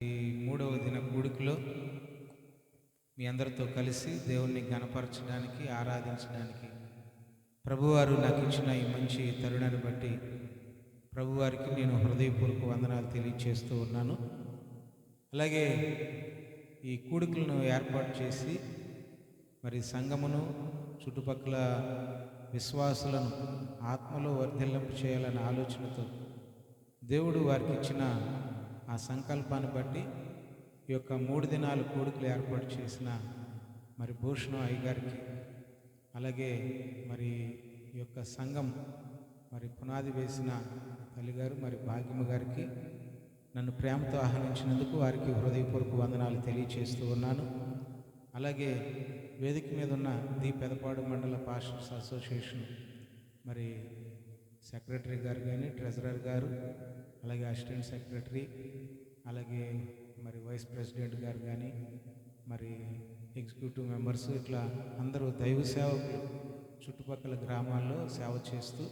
ఈ మూడవ దిన కూడికలో మీ అందరితో కలిసి దేవుణ్ణి ఘనపరచడానికి, ఆరాధించడానికి ప్రభువారు నాకు ఇచ్చిన ఈ మంచి తరుణాన్ని బట్టి ప్రభువారికి నేను హృదయపూర్వక వందనాలు తెలియచేస్తూ ఉన్నాను. అలాగే ఈ కూడికలను ఏర్పాటు చేసి మరి సంఘమును, చుట్టుపక్కల విశ్వాసులను ఆత్మలో వర్ధిల్లింపు చేయాలనే ఆలోచనతో దేవుడు వారికి ఇచ్చిన ఆ సంకల్పాన్ని బట్టి ఈ యొక్క 3 దినాలు కూడికలు ఏర్పాటు చేసిన మరి భూషణం అయ్యగారికి, అలాగే మరి ఈ యొక్క సంఘం మరి పునాది వేసిన తల్లిగారు మరి భాగ్యమ్మ గారికి నన్ను ప్రేమతో ఆహ్వానించినందుకు వారికి హృదయపూర్వక వందనాలు తెలియచేస్తూ ఉన్నాను. అలాగే వేదిక మీద ఉన్న ది పెదపాడు మండల పాస్టర్స్ అసోసియేషన్ మరి సెక్రటరీ గారు కానీ, ట్రెజరర్ గారు, అలాగే అసిస్టెంట్ సెక్రటరీ, అలాగే మరి వైస్ ప్రెసిడెంట్ గారు కానీ, మరి ఎగ్జిక్యూటివ్ మెంబర్స్, ఇట్లా అందరూ దైవ సేవకులు చుట్టుపక్కల గ్రామాల్లో సేవ చేస్తూ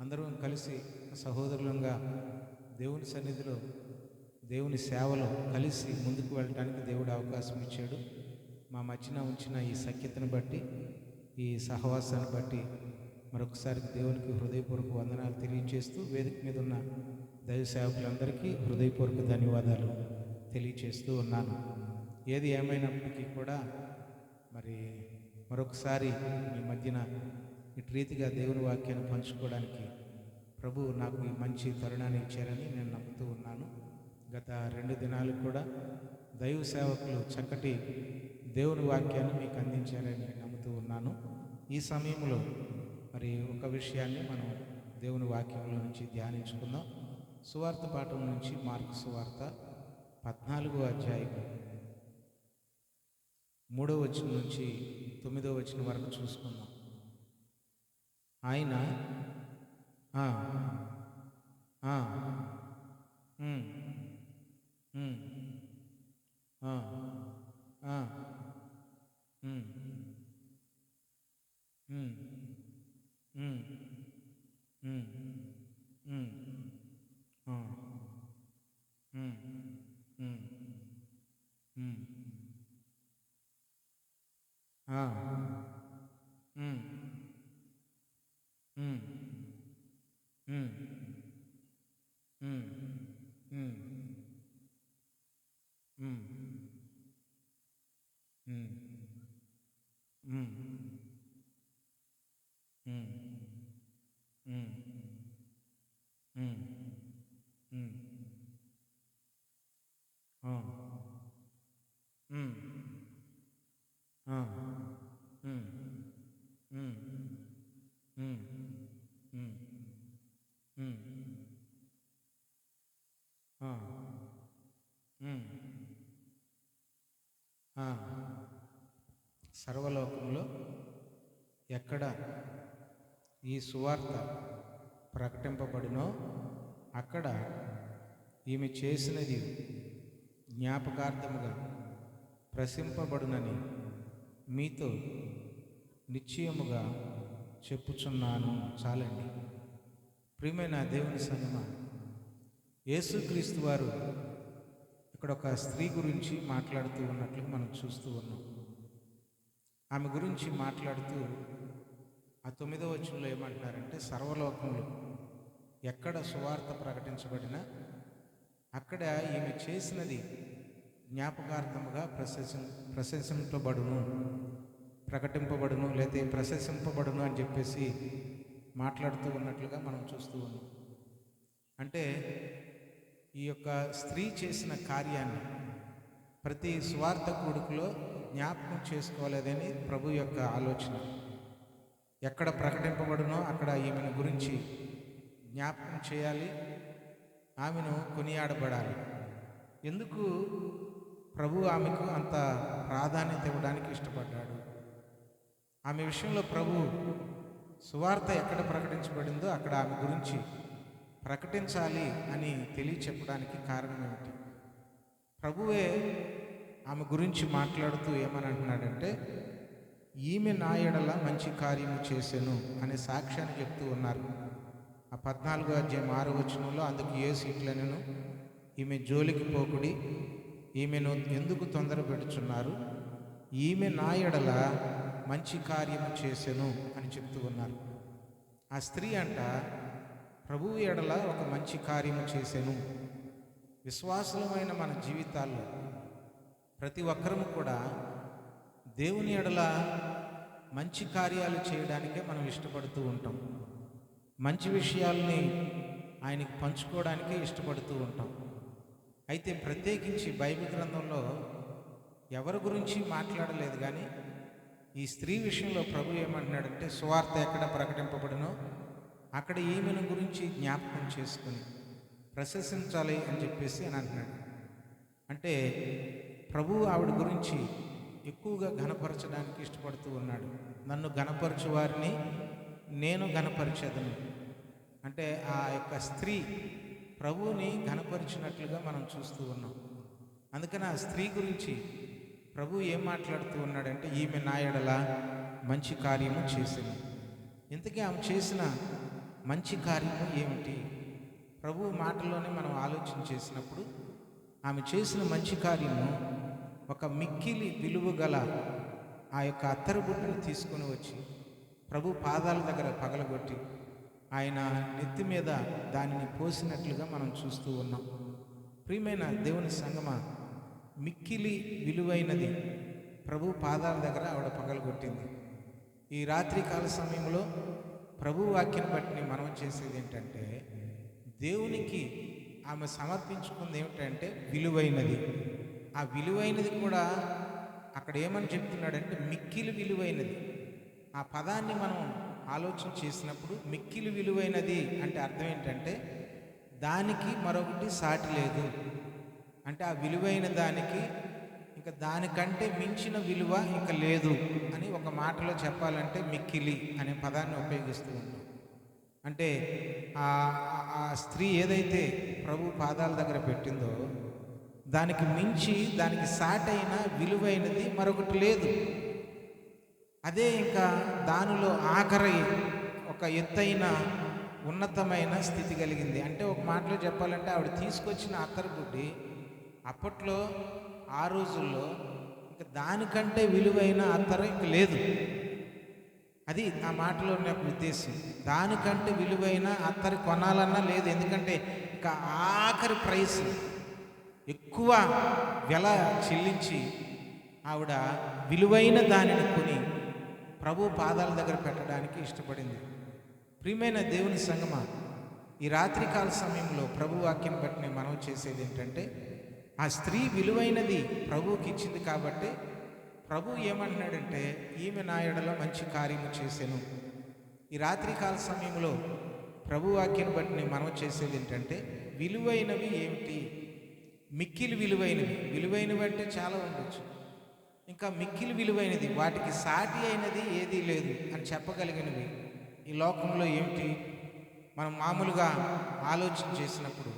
అందరూ కలిసి సహోదరులంగా దేవుని సన్నిధిలో దేవుని సేవలో కలిసి ముందుకు వెళ్ళటానికి దేవుడు అవకాశం ఇచ్చాడు. మా మధ్యన ఉంచిన ఈ సఖ్యతను బట్టి, ఈ సహవాసాన్ని బట్టి మరొకసారి దేవునికి హృదయపూర్వక వందనాలు తెలియజేస్తూ వేదిక మీద ఉన్న దైవ సేవకులందరికీ హృదయపూర్వక ధన్యవాదాలు తెలియచేస్తూ ఉన్నాను. ఏది ఏమైనప్పటికీ కూడా మరి మరొకసారి మీ మధ్యన ఇటు రీతిగా దేవుని వాక్యాన్ని పంచుకోవడానికి ప్రభు నాకు ఈ మంచి తరుణాన్ని ఇచ్చారని నేను నమ్ముతూ ఉన్నాను. గత 2 దినాలు కూడా దైవ సేవకులు చక్కటి దేవుని వాక్యాన్ని మీకు అందించారని నమ్ముతూ ఉన్నాను. ఈ సమయంలో మరి ఒక విషయాన్ని మనం దేవుని వాక్యంలో నుంచి ధ్యానించుకుందాం. సువార్త పాఠం నుంచి మార్కు సువార్త 14వ అధ్యాయం 3వ వచనం నుంచి 9వ వచనం వరకు చూసుకుందాం. ఆయన ఆ ఆ ఉమ్ ఉమ్ ఆ ఆ ఉమ్ ఉమ్ ఉమ్ ఉమ్ ఉమ్ ఆ ఉమ్ ఉమ్ ఉమ్ ఆ ఉమ్ ఉమ్ ఉమ్ ఉమ్ ఉమ్ ఉమ్ ఉమ్ ఉమ్ ఉమ్ ఉమ్ ఉమ్ ఉమ్ ఆ ఉమ్ ఆ ఉమ్ ఉమ్ ఉమ్ ఉమ్ ఉమ్ ఆ ఉమ్ ఆ సర్వలోకంలో ఎక్కడ ఈ సువార్త ప్రకటింపబడినో అక్కడ ఈమె చేసినది జ్ఞాపకార్థముగా ప్రశంపబడునని మీతో నిశ్చయముగా చెప్పుచున్నాను. చాలండి. ప్రియమైన దేవుని సంగమా, యేసుక్రీస్తు వారు ఇక్కడ ఒక స్త్రీ గురించి మాట్లాడుతూ ఉన్నట్లు మనం చూస్తూ ఉన్నాం. ఆమె గురించి మాట్లాడుతూ ఆ 9వ వచనంలో ఏమంటున్నారంటే, సర్వలోకంలో ఎక్కడ సువార్త ప్రకటించబడినా అక్కడ ఈమె చేసినది జ్ఞాపకార్థముగా ప్రశంసింపబడును, ప్రకటింపబడును, లేదా ప్రశంసింపబడును అని చెప్పేసి మాట్లాడుతూ ఉన్నట్లుగా మనం చూస్తూ ఉన్నాం. అంటే ఈ యొక్క స్త్రీ చేసిన కార్యాన్ని ప్రతి స్వార్థ కూడుకులో జ్ఞాపకం చేసుకోలేదని ప్రభు యొక్క ఆలోచన. ఎక్కడ ప్రకటింపబడునో అక్కడ ఈమెను గురించి జ్ఞాపకం చేయాలి, ఆమెను కొనియాడబడాలి. ఎందుకు ప్రభు ఆమెకు అంత ప్రాధాన్యత ఇవ్వడానికి ఇష్టపడ్డాడు? ఆమె విషయంలో ప్రభు సువార్త ఎక్కడ ప్రకటించబడిందో అక్కడ ఆమె గురించి ప్రకటించాలి అని తెలియచెప్పడానికి కారణం ఏమిటి? ప్రభువే ఆమె గురించి మాట్లాడుతూ ఏమని అంటున్నాడంటే, ఈమె నా ఎడల మంచి కార్యము చేసెను అనే సాక్ష్యాన్ని చెప్తూ ఉన్నారు. ఆ 14వ అధ్యాయం 6వ వచనంలో అందుకు యేసు ఇట్లనెను, ఈమె జోలికి పోకుడి, ఈమెను ఎందుకు తొందర పెడుచున్నారు, ఈమె నా ఎడల మంచి కార్యము చేసెను అని చెప్తూ ఉన్నారు. ఆ స్త్రీ అంట ప్రభువు ఎడల ఒక మంచి కార్యము చేసెను. విశ్వాసులమైన మన జీవితాల్లో ప్రతి ఒక్కరము కూడా దేవుని ఎడల మంచి కార్యాలు చేయడానికే మనం ఇష్టపడుతూ ఉంటాం. మంచి విషయాల్ని ఆయనకి పంచుకోవడానికే ఇష్టపడుతూ ఉంటాం. అయితే ప్రత్యేకించి బైబిల్ గ్రంథంలో ఎవరి గురించి మాట్లాడలేదు, కానీ ఈ స్త్రీ విషయంలో ప్రభు ఏమంటున్నాడంటే, సువార్త ఎక్కడ ప్రకటింపబడినో అక్కడ ఈమెను గురించి జ్ఞాపకం చేసుకుని ప్రశంసించాలి అని చెప్పేసి అని అంటున్నాడు. అంటే ప్రభువు ఆవిడ గురించి ఎక్కువగా ఘనపరచడానికి ఇష్టపడుతూ ఉన్నాడు. నన్ను ఘనపరచు వారిని నేను ఘనపరిచేదను. అంటే ఆ యొక్క స్త్రీ ప్రభువుని ఘనపరిచినట్లుగా మనం చూస్తూ ఉన్నాం. అందుకని ఆ స్త్రీ గురించి ప్రభు ఏం మాట్లాడుతూ ఉన్నాడంటే, ఈమె నా ఎడల మంచి కార్యము చేసింది. ఇంతకీ ఆమె చేసిన మంచి కార్యము ఏమిటి? ప్రభు మాటల్లోనే మనం ఆలోచన చేసినప్పుడు ఆమె చేసిన మంచి కార్యము ఒక మిక్కిలి విలువ గల ఆ యొక్క అత్తరు బుట్టను తీసుకొని వచ్చి ప్రభు పాదాల దగ్గర పగలగొట్టి ఆయన నెత్తి మీద దానిని పోసినట్లుగా మనం చూస్తూ ఉన్నాం. ప్రియమైన దేవుని సంగమా, మిక్కిలి విలువైనది ప్రభు పాదాల దగ్గర ఆవిడ పగలగొట్టింది. ఈ రాత్రికాల సమయంలో ప్రభు వాక్యం బట్టి మనం చేసేది ఏంటంటే, దేవునికి ఆమె సమర్పించుకుంది ఏమిటంటే విలువైనది. ఆ విలువైనది కూడా అక్కడ ఏమని చెప్తున్నాడంటే మిక్కిలి విలువైనది. ఆ పదాన్ని మనం ఆలోచన చేసినప్పుడు మిక్కిలి విలువైనది అంటే అర్థం ఏంటంటే దానికి మరొకటి సాటి లేదు. అంటే ఆ విలువైన దానికి ఇంకా దానికంటే మించిన విలువ ఇంకా లేదు అని ఒక మాటలో చెప్పాలంటే మిక్కిలి అనే పదాన్ని ఉపయోగిస్తూ ఉంటాం. అంటే ఆ స్త్రీ ఏదైతే ప్రభు పాదాల దగ్గర పెట్టిందో దానికి మించి దానికి సాటైన విలువైనది మరొకటి లేదు. అదే ఇంకా దానిలో ఆఖరి ఒక ఎత్తైన ఉన్నతమైన స్థితి కలిగింది. అంటే ఒక మాటలో చెప్పాలంటే ఆవిడ తీసుకొచ్చిన అత్తరు బుడ్డి అప్పట్లో ఆ రోజుల్లో ఇంకా దానికంటే విలువైన అత్తరు ఇంక లేదు. అది ఆ మాటలో ఉన్న ఉద్దేశం. దానికంటే విలువైన అత్తరు కొనాలన్నా లేదు. ఎందుకంటే ఇంకా ఆఖరి ప్రైస్ ఎక్కువ వెల చెల్లించి ఆవిడ విలువైన దానిని కొని ప్రభు పాదాల దగ్గర పెట్టడానికి ఇష్టపడింది. ప్రియమైన దేవుని సంగమా, ఈ రాత్రికాల సమయంలో ప్రభు వాక్యం బట్టి మనం చేసేది ఏంటంటే, ఆ స్త్రీ విలువైనది ప్రభువుకి ఇచ్చింది కాబట్టి ప్రభు ఏమంటున్నాడంటే, ఈమె నా ఎడల మంచి కార్యము చేసెను. ఈ రాత్రికాల సమయంలో ప్రభు వాక్యం బట్టి మనం చేసేది ఏంటంటే, విలువైనవి ఏమిటి? మిక్కిలి విలువైనవి. విలువైనవి అంటే చాలా ఉండొచ్చు. ఇంకా మిక్కిలి విలువైనది, వాటికి సాటి అయినది ఏదీ లేదు అని చెప్పగలిగినవి ఈ లోకంలో ఏమిటి? మనం మామూలుగా ఆలోచన చేసినప్పుడు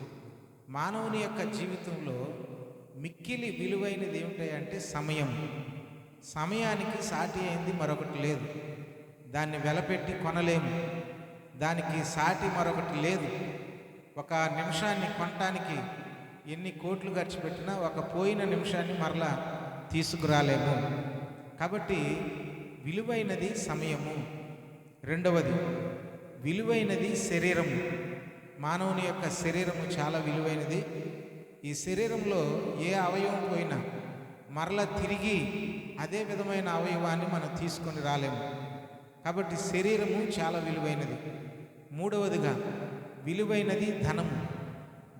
మానవుని యొక్క జీవితంలో మిక్కిలి విలువైనది ఏమిటంటే సమయం. సమయానికి సాటి అయింది మరొకటి లేదు. దాన్ని వెలపెట్టి కొనలేము. దానికి సాటి మరొకటి లేదు. ఒక నిమిషాన్ని కొనటానికి ఎన్ని కోట్లు ఖర్చు పెట్టినా ఒక పోయిన నిమిషాన్ని మరలా తీసుకురాలేము. కాబట్టి విలువైనది సమయము. రెండవది విలువైనది శరీరము. మానవుని యొక్క శరీరము చాలా విలువైనది. ఈ శరీరంలో ఏ అవయవం పోయినా మరలా తిరిగి అదే విధమైన అవయవాన్ని మనం తీసుకొని రాలేము. కాబట్టి శరీరము చాలా విలువైనది. మూడవదిగా విలువైనది ధనము.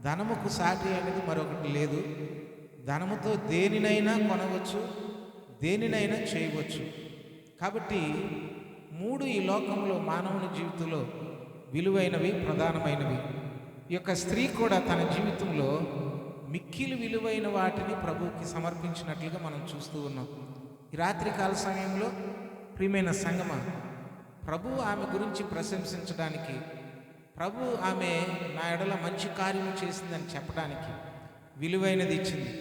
ధనముకు సాటి అనేది మరొకటి లేదు. ధనముతో దేనినైనా కొనవచ్చు, దేనినైనా చేయవచ్చు. కాబట్టి మూడు ఈ లోకంలో మానవుని జీవితంలో విలువైనవి, ప్రధానమైనవి. ఈ యొక్క స్త్రీ కూడా తన జీవితంలో మిక్కిలి విలువైన వాటిని ప్రభువుకి సమర్పించినట్లుగా మనం చూస్తూ ఉన్నాం. ఈ రాత్రికాల సమయంలో ప్రియమైన సంగమా, ప్రభు ఆమె గురించి ప్రశంసించడానికి, ప్రభు ఆమె నా ఎడల మంచి కార్యము చేసిందని చెప్పడానికి విలువైనది ఇచ్చింది.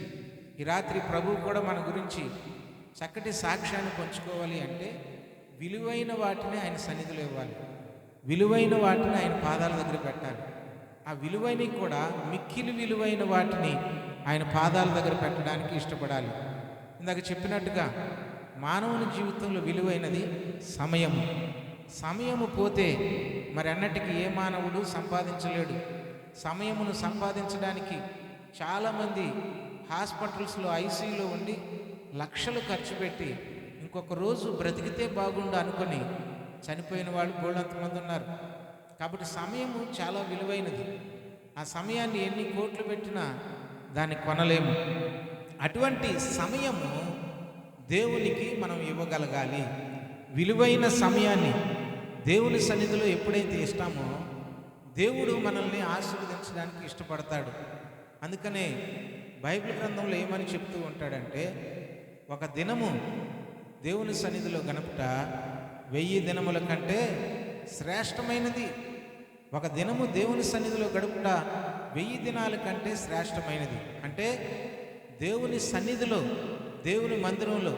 ఈ రాత్రి ప్రభు కూడా మన గురించి చక్కటి సాక్ష్యాన్ని పంచుకోవాలి అంటే విలువైన వాటిని ఆయన సన్నిధిలో ఇవ్వాలి. విలువైన వాటిని ఆయన పాదాల దగ్గర పెట్టాలి. ఆ విలువైనవి కూడా మిక్కిలి విలువైన వాటిని ఆయన పాదాల దగ్గర పెట్టడానికి ఇష్టపడాలి. ఇందాక చెప్పినట్టుగా మానవుని జీవితంలో విలువైనది సమయము. సమయము పోతే మరి అన్నటికీ ఏ మానవుడు సంపాదించలేడు. సమయమును సంపాదించడానికి చాలామంది హాస్పిటల్స్లో ఐసీయూలో ఉండి లక్షలు ఖర్చు పెట్టి ఇంకొక రోజు బ్రతికితే బాగుండు అనుకొని చనిపోయిన వాళ్ళు బోళ్ళంతమంది ఉన్నారు. కాబట్టి సమయము చాలా విలువైనది. ఆ సమయాన్ని ఎన్ని కోట్లు పెట్టినా దాన్ని కొనలేము. అటువంటి సమయము దేవునికి మనం ఇవ్వగలగాలి. విలువైన సమయాన్ని దేవుని సన్నిధిలో ఎప్పుడైతే ఇస్తామో దేవుడు మనల్ని ఆశీర్వదించడానికి ఇష్టపడతాడు. అందుకనే బైబిల్ గ్రంథంలో ఏమని చెప్తూ ఉంటాడంటే, ఒక దినము దేవుని సన్నిధిలో గనుపుట 1000 దినముల కంటే శ్రేష్టమైనది. ఒక దినము దేవుని సన్నిధిలో గడుపుట 1000 దినాల కంటే శ్రేష్టమైనది. అంటే దేవుని సన్నిధిలో, దేవుని మందిరంలో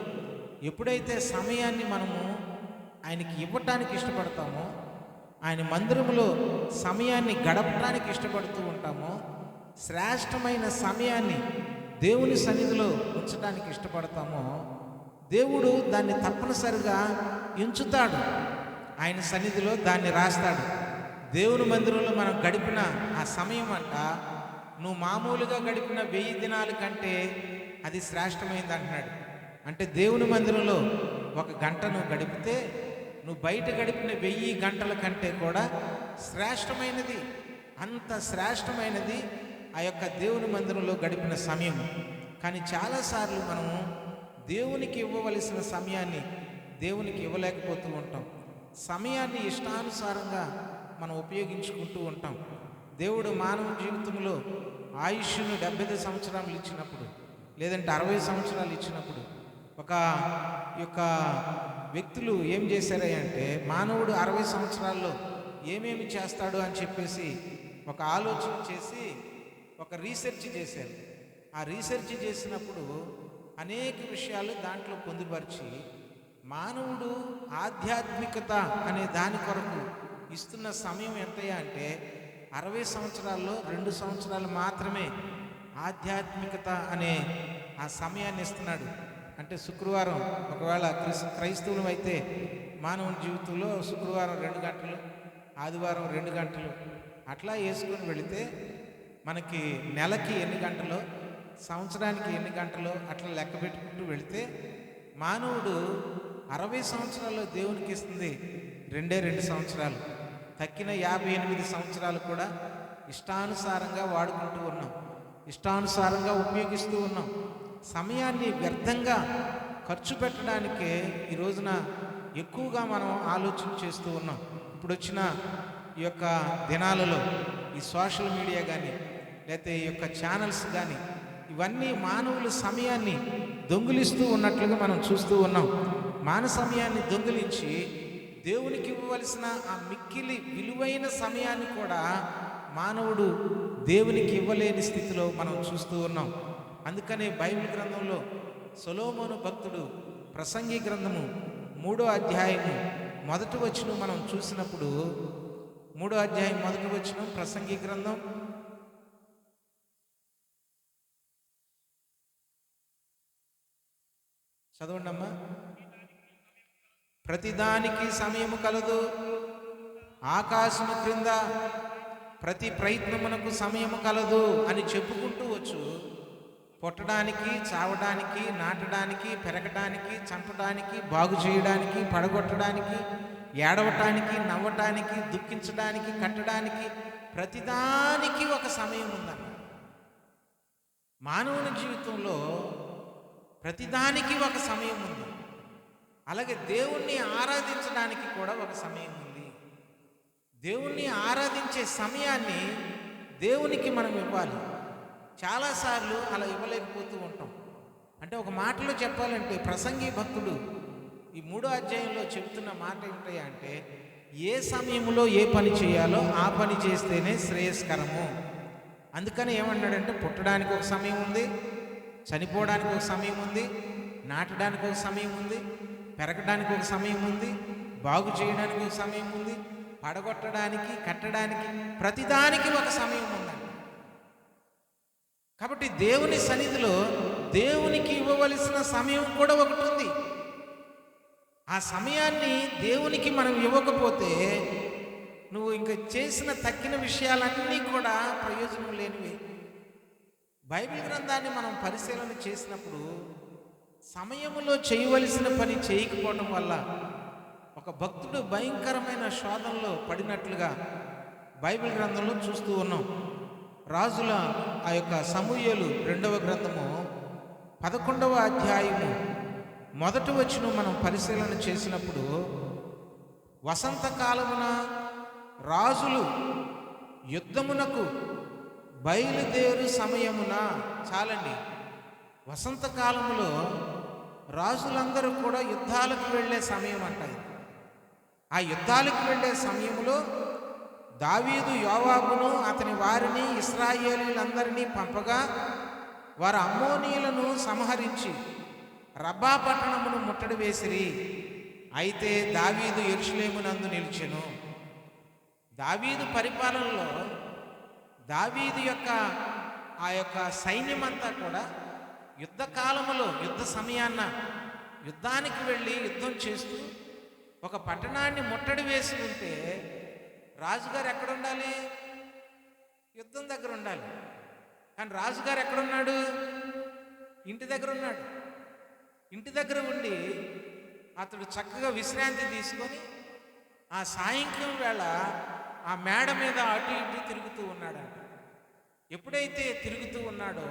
ఎప్పుడైతే సమయాన్ని మనము ఆయనకి ఇవ్వటానికి ఇష్టపడతామో, ఆయన మందిరంలో సమయాన్ని గడపడానికి ఇష్టపడుతూ ఉంటామో, శ్రేష్టమైన సమయాన్ని దేవుని సన్నిధిలో ఉంచడానికి ఇష్టపడతామో, దేవుడు దాన్ని తప్పనిసరిగా ఎంచుతాడు. ఆయన సన్నిధిలో దాన్ని రాస్తాడు. దేవుని మందిరంలో మనం గడిపిన ఆ సమయం అంట, నువ్వు మామూలుగా గడిపిన 1000 దినాల కంటే అది శ్రేష్టమైంది అంటున్నాడు. అంటే దేవుని మందిరంలో 1 గంట నువ్వు గడిపితే నువ్వు బయట గడిపిన 1000 గంటల కంటే కూడా శ్రేష్టమైనది. అంత శ్రేష్టమైనది ఆ యొక్క దేవుని మందిరంలో గడిపిన సమయం. కానీ చాలాసార్లు మనము దేవునికి ఇవ్వవలసిన సమయాన్ని దేవునికి ఇవ్వలేకపోతూ ఉంటాం. సమయాన్ని ఇష్టానుసారంగా మనం ఉపయోగించుకుంటూ ఉంటాం. దేవుడు మానవ జీవితంలో ఆయుష్ను 75 సంవత్సరాలు ఇచ్చినప్పుడు, లేదంటే 60 సంవత్సరాలు ఇచ్చినప్పుడు, ఒక యొక్క వ్యక్తులు ఏం చేశారంటే, మానవుడు 60 సంవత్సరాల్లో ఏమేమి చేస్తాడు అని చెప్పేసి ఒక ఆలోచన చేసి ఒక రీసెర్చ్ చేశారు. ఆ రీసెర్చ్ చేసినప్పుడు అనేక విషయాలు దాంట్లో పొందుపరిచి, మానవుడు ఆధ్యాత్మికత అనే దాని కొరకు ఇస్తున్న సమయం ఎంతయ్యా అంటే 60 సంవత్సరాల్లో 2 సంవత్సరాలు మాత్రమే ఆధ్యాత్మికత అనే ఆ సమయాన్ని ఇస్తున్నాడు. అంటే శుక్రవారం, ఒకవేళ క్రైస్తవులు అయితే మానవుని జీవితంలో శుక్రవారం 2 గంటలు, ఆదివారం 2 గంటలు అట్లా వేసుకొని వెళితే మనకి నెలకి ఎన్ని గంటలో, సంవత్సరానికి ఎన్ని గంటలో అట్లా లెక్క పెట్టుకుంటూ వెళితే మానవుడు 60 సంవత్సరాల్లో దేవునికి ఇస్తుంది 2 సంవత్సరాలు. తక్కిన 58 సంవత్సరాలు కూడా ఇష్టానుసారంగా వాడుకుంటూ ఉన్నాం, ఇష్టానుసారంగా ఉపయోగిస్తూ ఉన్నాం. సమయాన్ని వ్యర్థంగా ఖర్చు పెట్టడానికే ఈ రోజున ఎక్కువగా మనం ఆలోచన చేస్తూ ఉన్నాం. ఇప్పుడు వచ్చిన ఈ యొక్క దినాలలో ఈ సోషల్ మీడియా కానీ, లేకపోతే ఈ యొక్క ఛానల్స్ కానీ, ఇవన్నీ మానవుల సమయాన్ని దొంగిలిస్తూ ఉన్నట్లుగా మనం చూస్తూ ఉన్నాం. మానవ సమయాన్ని దొంగిలించి దేవునికి ఇవ్వవలసిన ఆ మిక్కిలి విలువైన సమయాన్ని కూడా మానవుడు దేవునికి ఇవ్వలేని స్థితిలో మనం చూస్తూ ఉన్నాం. అందుకనే బైబిల్ గ్రంథంలో సొలొమోను భక్తుడు ప్రసంగి గ్రంథము 3వ అధ్యాయము 1వ వచనం మనం చూసినప్పుడు, 3వ అధ్యాయం 1వ వచనం ప్రసంగి గ్రంథం, చదవండి అమ్మా. ప్రతిదానికి సమయము కలదు, ఆకాశము క్రింద ప్రతి ప్రయత్నమునకు సమయము కలదు అని చెప్పుకుంటూ వచ్చు. పుట్టడానికి, చావడానికి, నాటడానికి, పెరగడానికి, చంపడానికి, బాగు చేయడానికి, పడగొట్టడానికి, ఏడవటానికి, నవ్వటానికి, దుఃఖించడానికి, కట్టడానికి, ప్రతిదానికి ఒక సమయం ఉందన్న. మానవుని జీవితంలో ప్రతిదానికి ఒక సమయం ఉంది. అలాగే దేవుణ్ణి ఆరాధించడానికి కూడా ఒక సమయం ఉంది. దేవుణ్ణి ఆరాధించే సమయాన్ని దేవునికి మనం ఇవ్వాలి. చాలాసార్లు అలా ఇవ్వలేకపోతూ ఉంటాం. అంటే ఒక మాటలో చెప్పాలంటే ప్రసంగి భక్తుడు ఈ 3వ అధ్యాయంలో చెప్తున్న మాట ఏమిటంటే అంటే, ఏ సమయంలో ఏ పని చేయాలో ఆ పని చేస్తేనే శ్రేయస్కరము. అందుకని ఏమన్నాడంటే, పుట్టడానికి ఒక సమయం ఉంది, చనిపోవడానికి ఒక సమయం ఉంది, నాటడానికి ఒక సమయం ఉంది, పెరగడానికి ఒక సమయం ఉంది, బాగు చేయడానికి ఒక సమయం ఉంది, పడగొట్టడానికి, కట్టడానికి, ప్రతిదానికి ఒక సమయం ఉందండి. కాబట్టి దేవుని సన్నిధిలో దేవునికి ఇవ్వవలసిన సమయం కూడా ఒకటి ఉంది. ఆ సమయాన్ని దేవునికి మనం ఇవ్వకపోతే నువ్వు ఇంకా చేసిన తక్కిన విషయాలన్నీ కూడా ప్రయోజనం లేనివి. బైబిల్ గ్రంథాన్ని మనం పరిశీలన చేసినప్పుడు సమయములో చేయవలసిన పని చేయకపోవడం వల్ల ఒక భక్తుడు భయంకరమైన శోధనలో పడినట్లుగా బైబిల్ గ్రంథంలో చూస్తూ ఉన్నాం. రాజుల ఆ యొక్క సమూయేలు 2వ గ్రంథము 11వ అధ్యాయము 1వ వచనం మనం పరిశీలన చేసినప్పుడు, వసంతకాలమున రాజులు యుద్ధమునకు బయలుదేరు సమయమున, చాలండి, వసంతకాలములో రాజులందరూ కూడా యుద్ధాలకు వెళ్ళే సమయం అంటాయి. ఆ యుద్ధాలకు వెళ్ళే సమయంలో దావీదు యోవాబును అతని వారిని ఇశ్రాయేలీయులందరినీ పంపగా వారు అమ్మోనీయులను సంహరించి రబ్బా పట్టణమును ముట్టడి వేసిరి. అయితే దావీదు యెరూషలేమునందు నిలిచెను. దావీదు పరిపాలనలో దావీదు యొక్క ఆ యొక్క సైన్యమంతా కూడా యుద్ధకాలములో యుద్ధ సమయాన్న యుద్ధానికి వెళ్ళి యుద్ధం చేస్తూ ఒక పట్టణాన్ని ముట్టడి వేసి ఉంటే రాజుగారు ఎక్కడ ఉండాలి? యుద్ధం దగ్గర ఉండాలి. కానీ రాజుగారు ఎక్కడున్నాడు? ఇంటి దగ్గర ఉన్నాడు. ఇంటి దగ్గర ఉండి అతడు చక్కగా విశ్రాంతి తీసుకొని ఆ సాయంత్రం వేళ ఆ మేడ మీద అటు ఇటు తిరుగుతూ ఉన్నాడంట. ఎప్పుడైతే తిరుగుతూ ఉన్నాడో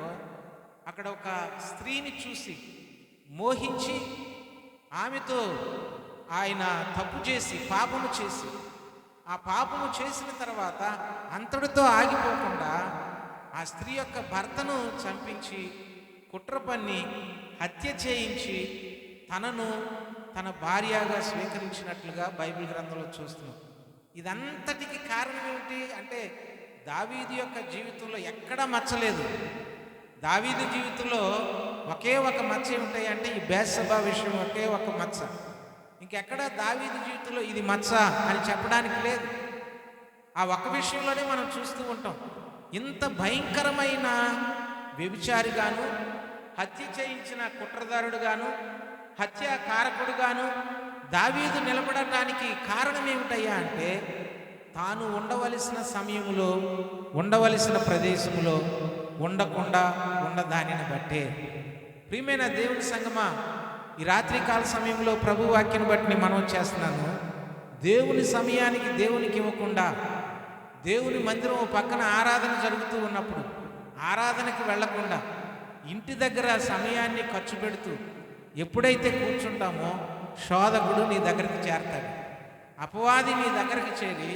అక్కడ ఒక స్త్రీని చూసి మోహించి ఆమెతో ఆయన తప్పు చేసి పాపము చేసి, ఆ పాపము చేసిన తర్వాత అంతటితో ఆగిపోకుండా ఆ స్త్రీ యొక్క భర్తను చంపించి కుట్ర పన్ని హత్య చేయించి తనను తన భార్యగా స్వీకరించినట్లుగా బైబిల్ గ్రంథంలో చూస్తున్నాం. ఇదంతటికి కారణం ఏమిటి అంటే దావీదు యొక్క జీవితంలో ఎక్కడా మచ్చలేదు. దావీదు జీవితంలో ఒకే ఒక మచ్చ ఏమిటాయి అంటే ఈ బేత్షెబా విషయం ఒకే ఒక మచ్చ. ఇంకెక్కడ దావీదు జీవితంలో ఇది మచ్చ అని చెప్పడానికి లేదు. ఆ ఒక్క విషయంలోనే మనం చూస్తూ ఉంటాం. ఇంత భయంకరమైన వ్యభిచారిగాను, హత్య చేయించిన కుట్రదారుడుగాను, హత్యాకారకుడుగాను దావీదు నిలబడటానికి కారణం ఏమిటయ్యా అంటే తాను ఉండవలసిన సమయంలో ఉండవలసిన ప్రదేశంలో ఉండకుండా ఉన్నదానిని బట్టే. ప్రియమైన దేవుని సంగమా, ఈ రాత్రికాల సమయంలో ప్రభు వాక్యను బట్టి నేను మనవి చేస్తున్నాను. దేవుని సమయానికి దేవునికి ఇవ్వకుండా దేవుని మందిరం పక్కన ఆరాధన జరుగుతూ ఉన్నప్పుడు ఆరాధనకి వెళ్లకుండా ఇంటి దగ్గర సమయాన్ని ఖర్చు పెడుతూ ఎప్పుడైతే కూర్చుంటామో శోధకుడు నీ దగ్గరికి చేరతాడు. అపవాది నీ దగ్గరికి చేరి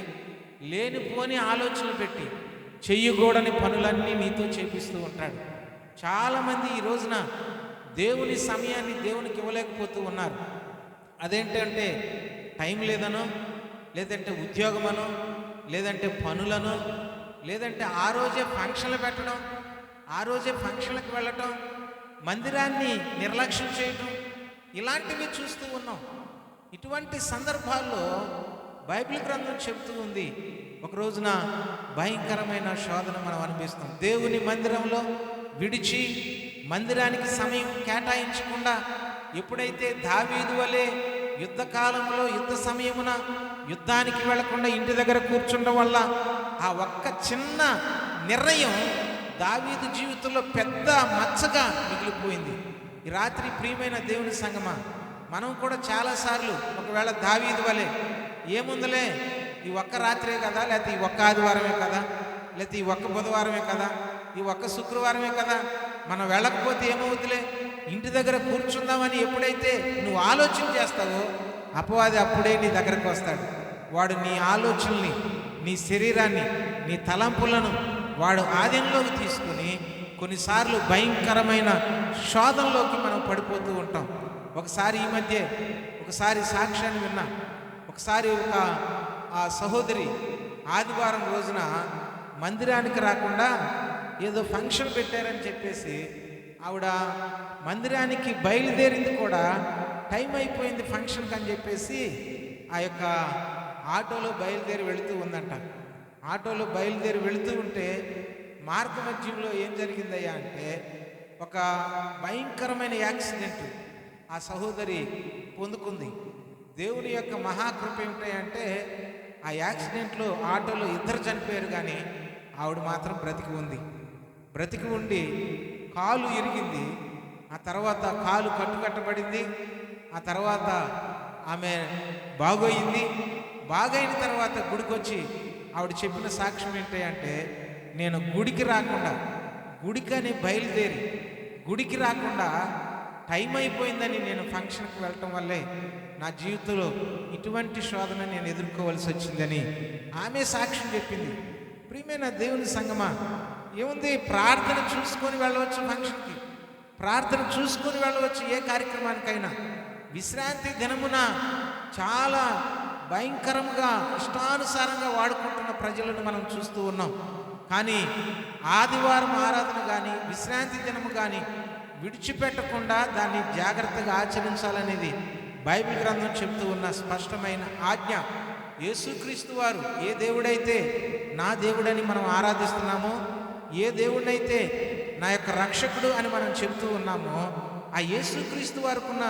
లేనిపోని ఆలోచనలు పెట్టి చెయ్యకూడని పనులన్నీ నీతో చేపిస్తూ ఉంటాడు. చాలామంది ఈ రోజున దేవుని సమయాన్ని దేవునికి ఇవ్వలేకపోతూ ఉన్నారు. అదేంటంటే టైం లేదనో, లేదంటే ఉద్యోగమనో, లేదంటే పనులను, లేదంటే ఆ రోజే ఫంక్షన్లు పెట్టడం, ఆ రోజే ఫంక్షన్లకు వెళ్ళటం, మందిరాన్ని నిర్లక్ష్యం చేయటం, ఇలాంటివి చూస్తూ ఉన్నాం. ఇటువంటి సందర్భాల్లో బైబిల్ గ్రంథం చెబుతూ ఉంది, ఒక రోజున భయంకరమైన శోధన మనం అనిపిస్తాం. దేవుని మందిరంలో విడిచి మందిరానికి సమయం కేటాయించకుండా ఎప్పుడైతే దావీదు వలె యుద్ధకాలంలో యుద్ధ సమయమున యుద్ధానికి వెళ్లకుండా ఇంటి దగ్గర కూర్చుండడం వల్ల ఆ ఒక్క చిన్న నిర్ణయం దావీదు జీవితంలో పెద్ద మచ్చగా మిగిలిపోయింది. ఈ రాత్రి ప్రియమైన దేవుని సంగమా, మనం కూడా చాలాసార్లు ఒకవేళ దావీదు వలె ఏముందలే ఈ ఒక్క రాత్రే కదా, లేకపోతే ఈ ఒక్క ఆదివారమే కదా, లేకపోతే ఈ ఒక్క బుధవారమే కదా, ఈ ఒక్క శుక్రవారమే కదా, మనం వెళ్ళకపోతే ఏమవుతులే, ఇంటి దగ్గర కూర్చుందామని ఎప్పుడైతే నువ్వు ఆలోచన చేస్తావో అపవాది అప్పుడే నీ దగ్గరకు వస్తాడు. వాడు నీ ఆలోచనల్ని, నీ శరీరాన్ని, నీ తలంపులను వాడు ఆధీనంలోకి తీసుకుని కొన్నిసార్లు భయంకరమైన శోధనలోకి మనం పడిపోతూ ఉంటాం. ఒకసారి ఈ మధ్య ఒకసారి సాక్ష్యాన్ని విన్నా. ఒకసారి ఒక ఆ సహోదరి ఆదివారం రోజున మందిరానికి రాకుండా ఏదో ఫంక్షన్ పెట్టారని చెప్పేసి ఆవిడ మందిరానికి బయలుదేరింది కూడా టైం అయిపోయింది ఫంక్షన్కి అని చెప్పేసి ఆ యొక్క ఆటోలో బయలుదేరి వెళుతూ ఉందంట. ఆటోలో బయలుదేరి వెళుతూ ఉంటే మార్గ మధ్యంలో ఏం జరిగిందయ్యా అంటే ఒక భయంకరమైన యాక్సిడెంట్ ఆ సహోదరి పొందుకుంది. దేవుని యొక్క మహాకృప ఏమిటంటే ఆ యాక్సిడెంట్లో ఆటోలో ఇద్దరు చనిపోయారు, కానీ ఆవిడ మాత్రం బ్రతికి ఉంది. బ్రతికి ఉండి కాలు ఇరిగింది. ఆ తర్వాత కాలు కట్టుకట్టబడింది. ఆ తర్వాత ఆమె బాగోయింది. బాగైన తర్వాత గుడికొచ్చి ఆవిడ చెప్పిన సాక్ష్యం ఏంటంటే, నేను గుడికి రాకుండా, గుడికని బయలుదేరి గుడికి రాకుండా టైం అయిపోయిందని నేను ఫంక్షన్కి వెళ్ళటం వల్లే నా జీవితంలో ఇటువంటి శోధన నేను ఎదుర్కోవాల్సి వచ్చిందని ఆమె సాక్ష్యం చెప్పింది. ప్రియమైన దేవుని సంగమా, ఏముంది, ప్రార్థన చూసుకొని వెళ్ళవచ్చు ఫంక్షన్కి, ప్రార్థన చూసుకొని వెళ్ళవచ్చు ఏ కార్యక్రమానికైనా. విశ్రాంతి దినమున చాలా భయంకరంగా ఇష్టానుసారంగా వాడుకుంటున్న ప్రజలను మనం చూస్తూ ఉన్నాం. కానీ ఆదివారం ఆరాధన కానీ విశ్రాంతి దినము కానీ విడిచిపెట్టకుండా దాన్ని జాగ్రత్తగా ఆచరించాలనేది బైబిల్ గ్రంథం చెప్తూ ఉన్న స్పష్టమైన ఆజ్ఞ. యేసుక్రీస్తు వారు ఏ దేవుడైతే నా దేవుడని మనం ఆరాధిస్తున్నామో, ఏ దేవుడైతే నా యొక్క రక్షకుడు అని మనం చెబుతూ ఉన్నామో, ఆ యేసుక్రీస్తు వారికున్న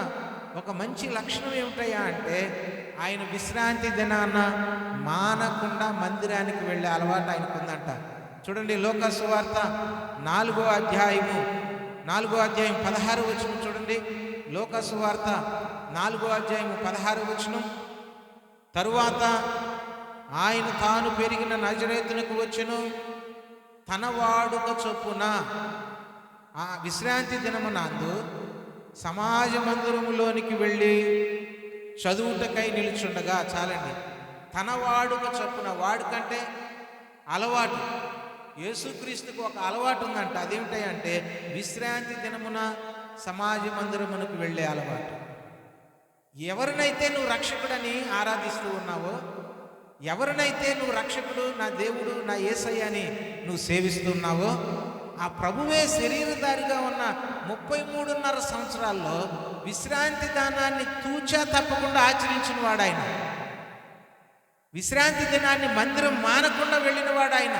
ఒక మంచి లక్షణం ఏమిటయ్యా అంటే ఆయన విశ్రాంతి దినాన మానకుండా మందిరానికి వెళ్ళే అలవాటు ఆయనకు ఉందంట. చూడండి, లోకా సువార్త 4వ అధ్యాయం 16వ వచనం చూడండి. లోకా సువార్త 4వ అధ్యాయం 16వ వచనం. తరువాత ఆయన తాను పెరిగిన నజరేతునకు వచ్చెను, తన వాడుక చొప్పున ఆ విశ్రాంతి దినమునందు సమాజ మందిరములోనికి వెళ్ళి చదువుటకై నిలుచుండగా. చాలండి, తన వాడుక చొప్పున. వాడుకంటే అలవాటు. యేసుక్రీస్తుకు ఒక అలవాటు ఉందంట. అదేమిటంటే విశ్రాంతి దినమున సమాజ మందిరమునకు వెళ్ళే అలవాటు. ఎవరినైతే నువ్వు రక్షకుడని ఆరాధిస్తూ ఉన్నావో, ఎవరినైతే నువ్వు రక్షకుడు, నా దేవుడు, నా యేసయ్య అని నువ్వు సేవిస్తున్నావో, ఆ ప్రభువే శరీరధారిగా ఉన్న 33.5 సంవత్సరాల్లో విశ్రాంతి దానాన్ని తూచా తప్పకుండా ఆచరించిన వాడు ఆయన. విశ్రాంతి దినాన్ని మందిరం మానకుండా వెళ్ళిన వాడు ఆయన.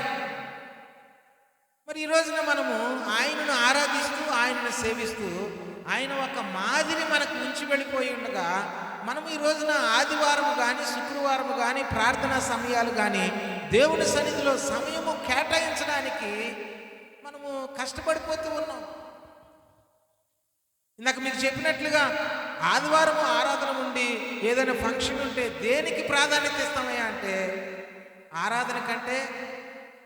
మరి ఈ రోజున మనము ఆయనను ఆరాధిస్తూ ఆయనను సేవిస్తూ ఆయన ఒక మాదిరి మనకు ఉంచి వెళ్ళిపోయి ఉండగా, మనం ఈ రోజున ఆదివారం కానీ శుక్రవారం కానీ ప్రార్థనా సమయాలు కానీ దేవుని సన్నిధిలో సమయము కేటాయించడానికి మనము కష్టపడిపోతూ ఉన్నాం. ఇందాక మీకు చెప్పినట్లుగా ఆదివారం ఆరాధన ఉండి ఏదైనా ఫంక్షన్ ఉంటే దేనికి ప్రాధాన్యత ఇస్తామయ్యా అంటే ఆరాధన కంటే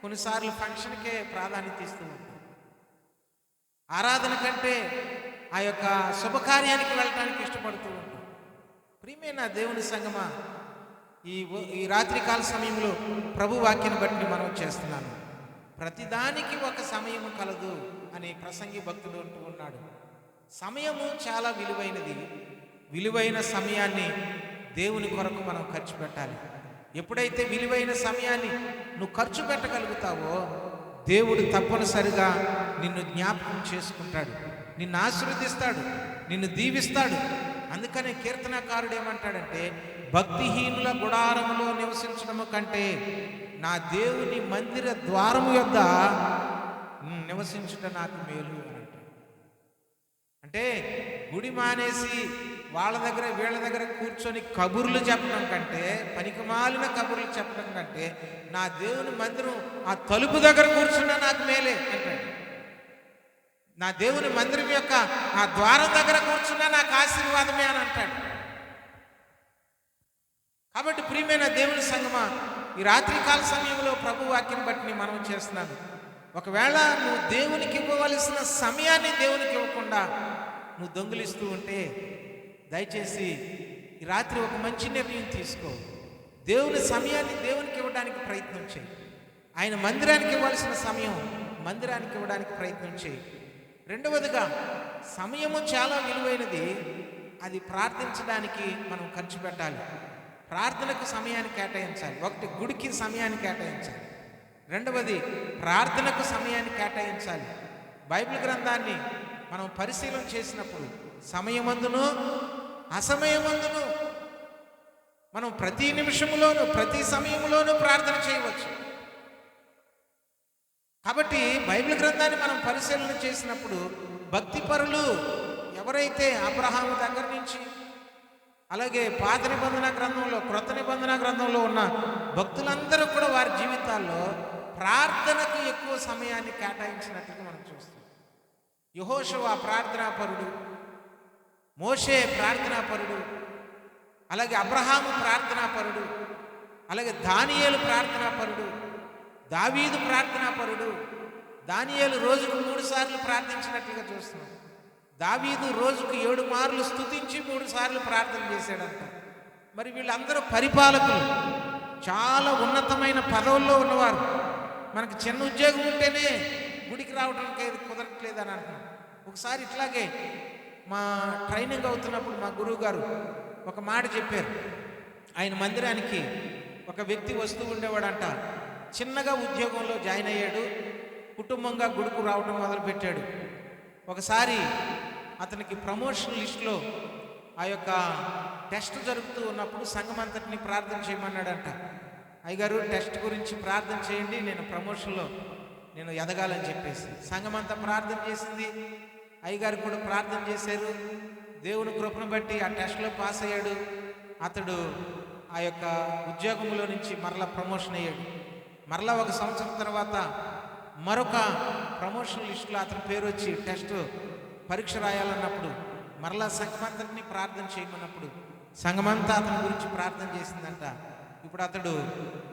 కొన్నిసార్లు ఫంక్షన్కే ప్రాధాన్యత ఇస్తూ ఉంటాం. ఆరాధన కంటే ఆ యొక్క శుభకార్యానికి వెళ్ళటానికి ఇష్టపడుతూ ఉంటాం. ప్రియమైన దేవుని సంగమా, ఈ రాత్రికాల సమయంలో ప్రభు వాక్యాన్ని బట్టి మనం చేస్తున్నాను. ప్రతిదానికి ఒక సమయము కలదు అని ప్రసంగి భక్తుడు అంటూ ఉన్నాడు. సమయము చాలా విలువైనది. విలువైన సమయాన్ని దేవుని కొరకు మనం ఖర్చు పెట్టాలి. ఎప్పుడైతే విలువైన సమయాన్ని నువ్వు ఖర్చు పెట్టగలుగుతావో, దేవుడు తప్పనిసరిగా నిన్ను జ్ఞాపకం చేసుకుంటాడు, నిన్ను ఆశీర్వదిస్తాడు, నిన్ను దీవిస్తాడు. అందుకనే కీర్తనకారుడు ఏమంటాడంటే, భక్తిహీనుల గుడారములో నివసించడము కంటే నా దేవుని మందిర ద్వారము యొద్ద నివసించుట నాకు మేలు అని అంటాడు. అంటే గుడి మానేసి వాళ్ళ దగ్గర వీళ్ళ దగ్గర కూర్చొని కబుర్లు చెప్పడం కంటే, పనికిమాలిన కబుర్లు చెప్పడం కంటే, నా దేవుని మందిరం ఆ తలుపు దగ్గర కూర్చున్నా నాకు మేలే అంటాడు. నా దేవుని మందిరం యొక్క ఆ ద్వారం దగ్గర కూర్చున్నా నాకు ఆశీర్వాదమే అని అంటాడు. కాబట్టి ప్రియమైన దేవుని సంగమా, ఈ రాత్రికాల సమయంలో ప్రభు వాక్యం బట్టి మనం చేస్తున్నాను. ఒకవేళ నువ్వు దేవునికి ఇవ్వవలసిన సమయాన్ని దేవునికి ఇవ్వకుండా నువ్వు దొంగిలిస్తూ ఉంటే, దయచేసి ఈ రాత్రి ఒక మంచి నిర్ణయం తీసుకో. దేవుని సమయాన్ని దేవునికి ఇవ్వడానికి ప్రయత్నం చేయి. ఆయన మందిరానికి ఇవ్వాల్సిన సమయం మందిరానికి ఇవ్వడానికి ప్రయత్నం చేయి. రెండవదిగా, సమయము చాలా విలువైనది. అది ప్రార్థించడానికి మనం ఖర్చు పెట్టాలి. ప్రార్థనకు సమయాన్ని కేటాయించాలి. ఒకటి, గుడికి సమయాన్ని కేటాయించాలి. రెండవది, ప్రార్థనకు సమయాన్ని కేటాయించాలి. బైబిల్ గ్రంథాన్ని మనం పరిశీలన చేసినప్పుడు సమయమందును అసమయమందును మనం ప్రతి నిమిషంలోనూ ప్రతి సమయంలోనూ ప్రార్థన చేయవచ్చు. కాబట్టి బైబిల్ గ్రంథాన్ని మనం పరిశీలన చేసినప్పుడు భక్తిపరులు ఎవరైతే అబ్రహాము దగ్గర నుంచి అలాగే పాత నిబంధన గ్రంథంలో క్రొత్త నిబంధన గ్రంథంలో ఉన్న భక్తులందరూ కూడా వారి జీవితాల్లో ప్రార్థనకు ఎక్కువ సమయాన్ని కేటాయించినట్టుగా మనం చూస్తాం. యెహోషువ ప్రార్థనాపరుడు, మోషే ప్రార్థనాపరుడు, అలాగే అబ్రహాము ప్రార్థనాపరుడు, అలాగే దానియేలు ప్రార్థనాపరుడు, దావీదు ప్రార్థనాపరుడు. దానియేలు రోజుకు 3 సార్లు ప్రార్థించినట్లుగా చూస్తున్నాం. దావీదు రోజుకు 7 మార్లు స్తుతించి 3 సార్లు ప్రార్థన చేశాడంట. మరి వీళ్ళందరూ పరిపాలకులు, చాలా ఉన్నతమైన పదవుల్లో ఉన్నవారు. మనకి చిన్న ఉద్యోగం ఉంటేనే గుడికి రావడానికి కుదరట్లేదు అని అంటున్నాం. ఒకసారి ఇట్లాగే మా ట్రైనింగ్ అవుతున్నప్పుడు మా గురువు గారు ఒక మాట చెప్పారు. ఆయన మందిరానికి ఒక వ్యక్తి వస్తూ ఉండేవాడంట. చిన్నగా ఉద్యోగంలో జాయిన్ అయ్యాడు, కుటుంబంగా గుడికి రావడం మొదలుపెట్టాడు. ఒకసారి అతనికి ప్రమోషన్ లిస్టులో ఆ యొక్క టెస్ట్ జరుగుతూ ఉన్నప్పుడు సంఘం అంతటిని ప్రార్థన చేయమన్నాడంట. అయ్యగారు టెస్ట్ గురించి ప్రార్థన చేయండి, నేను ప్రమోషన్లో నేను ఎదగాలని చెప్పేసి సంఘం అంతా ప్రార్థన చేసింది. అయ్యగారు కూడా ప్రార్థన చేశారు. దేవుని కృపను బట్టి ఆ టెస్ట్లో పాస్ అయ్యాడు. అతడు ఆ యొక్క ఉద్యోగంలో నుంచి మరలా ప్రమోషన్ అయ్యాడు. మరలా 1 సంవత్సరం తర్వాత మరొక ప్రమోషన్ లిస్టులో అతని పేరు వచ్చి టెస్ట్ పరీక్ష రాయాలన్నప్పుడు మరలా సంఘమంతటిని ప్రార్థన చేయమన్నప్పుడు సంఘమంతా అతని గురించి ప్రార్థన చేసిందంట. ఇప్పుడు అతడు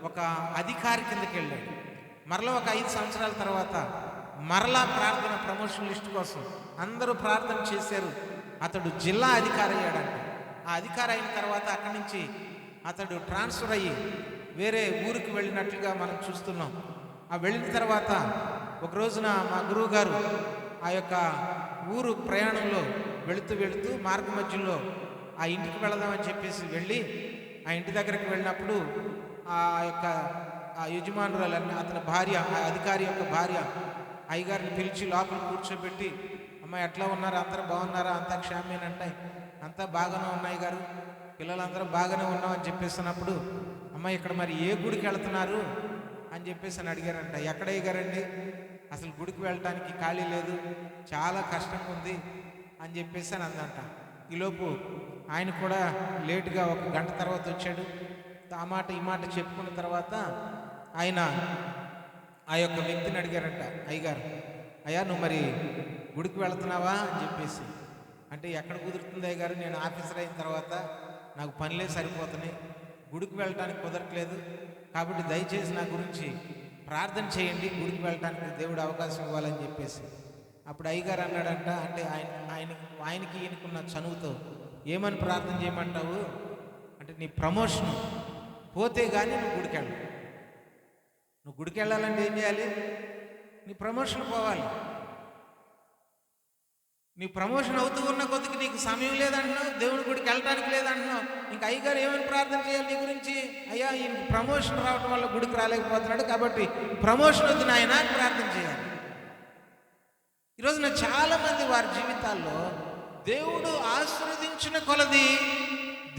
ఒక అధికారి కిందకి వెళ్ళాడు. మరలా ఒక 5 సంవత్సరాల తర్వాత మరలా ప్రార్థన ప్రమోషన్ లిస్ట్ కోసం అందరూ ప్రార్థన చేశారు. అతడు జిల్లా అధికారి అయ్యాడంట. ఆ అధికారి అయిన తర్వాత అక్కడి నుంచి అతడు ట్రాన్స్ఫర్ అయ్యి వేరే ఊరికి వెళ్ళినట్లుగా మనం చూస్తున్నాం. ఆ వెళ్ళిన తర్వాత ఒక రోజున మా గురువు గారు ఆ యొక్క ఊరు ప్రయాణంలో వెళుతూ మార్గ మధ్యలో ఆ ఇంటికి వెళదామని చెప్పేసి వెళ్ళి ఆ ఇంటి దగ్గరికి వెళ్ళినప్పుడు ఆ యొక్క ఆ యజమానురాలు అతని భార్య, ఆ అధికారి యొక్క భార్య అయ్యగారిని పిలిచి లోపల కూర్చోబెట్టి, అమ్మాయి ఎట్లా ఉన్నారు, అందరూ బాగున్నారా, అంతా క్షేమేనంటే అంతా బాగానే ఉన్నాయి గారు, పిల్లలందరూ బాగానే ఉన్నామని చెప్పేసినప్పుడు, అమ్మాయి ఇక్కడ మరి ఏ గుడికి వెళ్తున్నారు అని చెప్పేసి అని అడిగారంట. ఎక్కడ అయ్యారండి, అసలు గుడికి వెళ్ళటానికి ఖాళీ లేదు, చాలా కష్టంగా ఉంది అని చెప్పేసి అని అందంట. ఈలోపు ఆయన కూడా లేటుగా 1 గంట తర్వాత వచ్చాడు. ఆ మాట ఈ మాట చెప్పుకున్న తర్వాత ఆయన ఆ యొక్క వ్యక్తిని అడిగారంట, అయ్యగారు అయ్యా నువ్వు మరి గుడికి వెళుతున్నావా అని చెప్పేసి. అంటే ఎక్కడ కుదురుతుంది అయ్యగారు, నేను ఆఫీసర్ అయిన తర్వాత నాకు పనులే సరిపోతున్నాయి, గుడికి వెళ్ళటానికి కుదరట్లేదు, కాబట్టి దయచేసి నా గురించి ప్రార్థన చేయండి, గుడికి వెళ్ళటానికి దేవుడు అవకాశం ఇవ్వాలని చెప్పేసి. అప్పుడు అయ్యగారు అన్నాడంట, అంటే ఆయనకి ఈయనకున్న చనువుతో ఏమని ప్రార్థన చేయమంటావు అంటే, నీ ప్రమోషన్ పోతే కానీ నువ్వు గుడికి వెళ్ళు. నువ్వు గుడికి వెళ్ళాలంటే ఏం చేయాలి, నీ ప్రమోషన్ పోవాలి. నీ ప్రమోషన్ అవుతూ ఉన్న కొద్దికి నీకు సమయం లేదంటున్నావు, దేవుడి గుడికి వెళ్ళడానికి లేదంటున్నావు, ఇంకా అయ్యగారు ఏమని ప్రార్థన చేయాలి నీ గురించి, అయ్యా ఈయనకి ప్రమోషన్ రావడం వల్ల గుడికి రాలేకపోతున్నాడు కాబట్టి ప్రమోషన్ వద్దు నాయన అని ప్రార్థన చేయాలి. ఈరోజున చాలామంది వారి జీవితాల్లో దేవుడు ఆశీర్వదించిన కొలది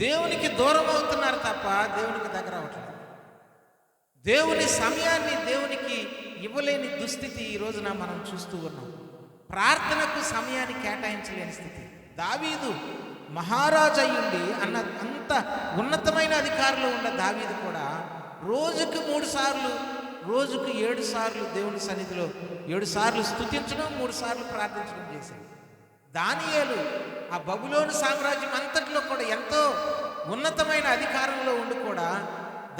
దేవునికి దూరం అవుతున్నారు తప్ప దేవునికి దగ్గర అవట్లేదు. దేవుని సమయాన్ని దేవునికి ఇవ్వలేని దుస్థితి ఈ రోజున మనం చూస్తూ ఉన్నాం. ప్రార్థనకు సమయాన్ని కేటాయించలేని స్థితి. దావీదు మహారాజు అయ్యుండి అంత ఉన్నతమైన అధికారులు ఉన్న దావీదు కూడా రోజుకు 3 సార్లు, రోజుకు 7 సార్లు దేవుని సన్నిధిలో 7 సార్లు స్తుతించడం, 3 సార్లు ప్రార్థించడం చేశాడు. దానియేలు ఆ బబులోను సామ్రాజ్యం అంతట్లో కూడా ఎంతో ఉన్నతమైన అధికారంలో ఉండి కూడా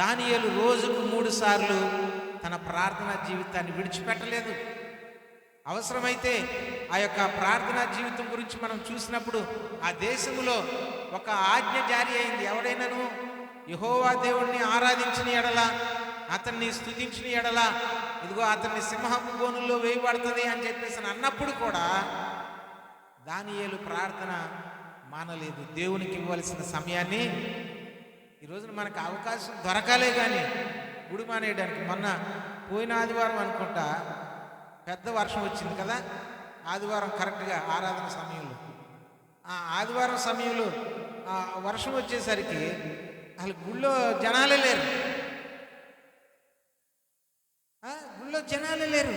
దానియేలు రోజుకు 3 సార్లు తన ప్రార్థనా జీవితాన్ని విడిచిపెట్టలేదు. అవసరమైతే ఆ యొక్క ప్రార్థనా జీవితం గురించి మనం చూసినప్పుడు ఆ దేశంలో ఒక ఆజ్ఞ జారీ అయింది. ఎవడైనాను యెహోవా దేవుణ్ణి ఆరాధించిన ఎడల, అతన్ని స్తుతించిన ఎడల, ఇదిగో అతన్ని సింహపు బోనుల్లో వేయబడుతుంది అని చెప్పేసి అన్నప్పుడు కూడా దానియేలు ప్రార్థన మానలేదు. దేవునికి ఇవ్వాల్సిన సమయాన్ని ఈరోజున మనకు అవకాశం దొరకాలే కానీ గుడి మానేయడానికి. మొన్న పోయిన ఆదివారం అనుకుంటా పెద్ద వర్షం వచ్చింది కదా, ఆదివారం కరెక్ట్గా ఆరాధన సమయంలో. ఆ ఆదివారం సమయంలో వర్షం వచ్చేసరికి అసలు గుళ్ళో జనాలే లేరు. గుళ్ళో జనాలే లేరు.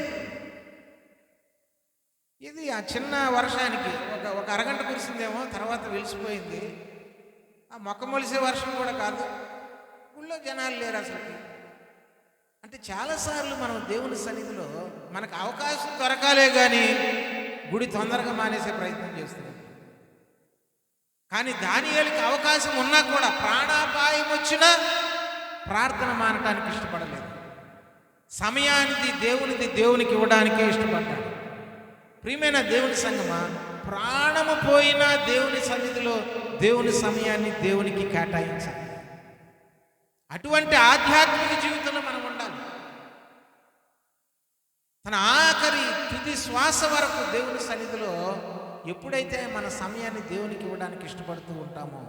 ఇది ఆ చిన్న వర్షానికి ఒక అరగంట కురిసిందేమో, తర్వాత వెలిసిపోయింది. ఆ మొక్క మొలిసే వర్షం కూడా కాదు, గుళ్ళో జనాలు లేరు అసలుకి. అంటే చాలాసార్లు మనం దేవుని సన్నిధిలో మనకు అవకాశం దొరకాలే కానీ గుడి తొందరగా మానేసే ప్రయత్నం చేస్తున్నాం. కానీ దానియేలుకి అవకాశం ఉన్నా కూడా ప్రాణాపాయం వచ్చినా ప్రార్థన మానటానికి ఇష్టపడలేదు. సమయానికి దేవునికి ఇవ్వడానికే ఇష్టపడ్డాడు. ప్రియమైన దేవుని సంగమా, ప్రాణము పోయినా దేవుని సన్నిధిలో దేవుని సమయాన్ని దేవునికి కేటాయించాలి. అటువంటి ఆధ్యాత్మిక జీవితంలో మనం ఉండాలి. తన ఆఖరి తుది శ్వాస వరకు దేవుని సన్నిధిలో ఎప్పుడైతే మన సమయాన్ని దేవునికి ఇవ్వడానికి ఇష్టపడుతూ ఉంటామో,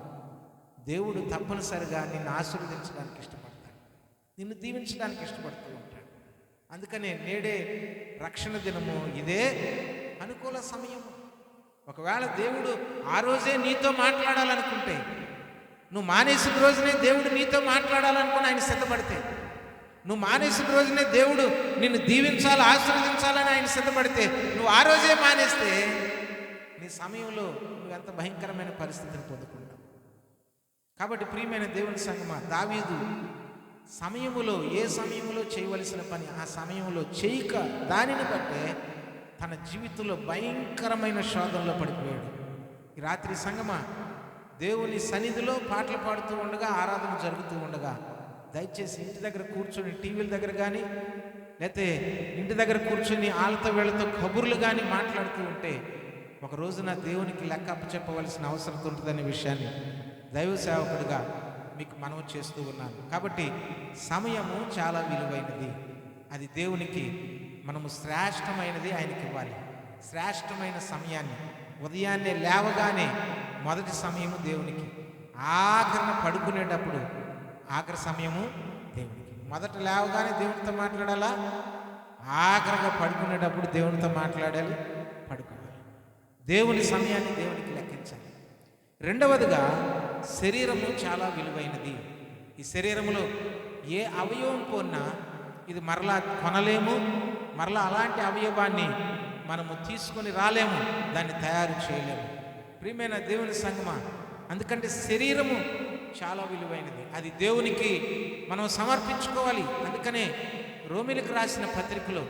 దేవుడు తప్పనిసరిగా నిన్ను ఆశీర్వదించడానికి ఇష్టపడతాడు, నిన్ను దీవించడానికి ఇష్టపడుతూ ఉంటాడు. అందుకనే నేడే రక్షణ దినము, ఇదే అనుకూల సమయము. ఒకవేళ దేవుడు ఆ రోజే నీతో మాట్లాడాలనుకుంటే, నువ్వు మానేసిన రోజునే దేవుడు నీతో మాట్లాడాలనుకుని ఆయన సిద్ధపడితే, నువ్వు మానేసిన రోజునే దేవుడు నిన్ను దీవించాలి, ఆశీర్వదించాలని ఆయన సిద్ధపడితే, నువ్వు ఆ రోజే మానేస్తే నీ సమయంలో నువ్వు ఎంత భయంకరమైన పరిస్థితిని పొందుకుంటావు. కాబట్టి ప్రియమైన దేవుని సంగమా, దావీదు సమయములో, ఏ సమయంలో చేయవలసిన పని ఆ సమయంలో చేయక దానిని బట్టే తన జీవితంలో భయంకరమైన శోధనలో పడిపోయాడు. ఈ రాత్రి సంగమా, దేవుని సన్నిధిలో పాటలు పాడుతూ ఉండగా, ఆరాధన జరుగుతూ ఉండగా, దయచేసి ఇంటి దగ్గర కూర్చొని టీవీల దగ్గర కానీ, లేకపోతే ఇంటి దగ్గర కూర్చొని ఆళ్ళతో వీళ్ళతో కబుర్లు కానీ మాట్లాడుతూ ఉంటే ఒక రోజున దేవునికి లెక్క అప్పచెప్పవలసిన అవసరం ఉంటుందనే విషయాన్ని దైవ సేవకుడిగా మీకు మనవి చేస్తూ ఉన్నాను. కాబట్టి సమయము చాలా విలువైనది. అది దేవునికి మనము శ్రేష్టమైనది ఆయనకి ఇవ్వాలి. శ్రేష్టమైన సమయాన్ని ఉదయాన్నే లేవగానే మొదటి సమయము దేవునికి, ఆఖరణ పడుకునేటప్పుడు ఆఖరి సమయము దేవునికి. మొదట లేవగానే దేవునితో మాట్లాడాలా, ఆఖరిగా పడుకునేటప్పుడు దేవునితో మాట్లాడాలి, పడుకోవాలి. దేవుని సమయాన్ని దేవునికి లెక్కించాలి. రెండవదిగా శరీరము చాలా విలువైనది. ఈ శరీరములో ఏ అవయవం కొన్నా ఇది మరలా కొనలేము, మరలా అలాంటి అవయవాన్ని మనము తీసుకొని రాలేము, దాన్ని తయారు చేయలేము. ప్రియమైన దేవుని సంగమా, అందుకంటే శరీరము చాలా విలువైనది. అది దేవునికి మనం సమర్పించుకోవాలి. అందుకనే రోమిలకు రాసిన పత్రికలో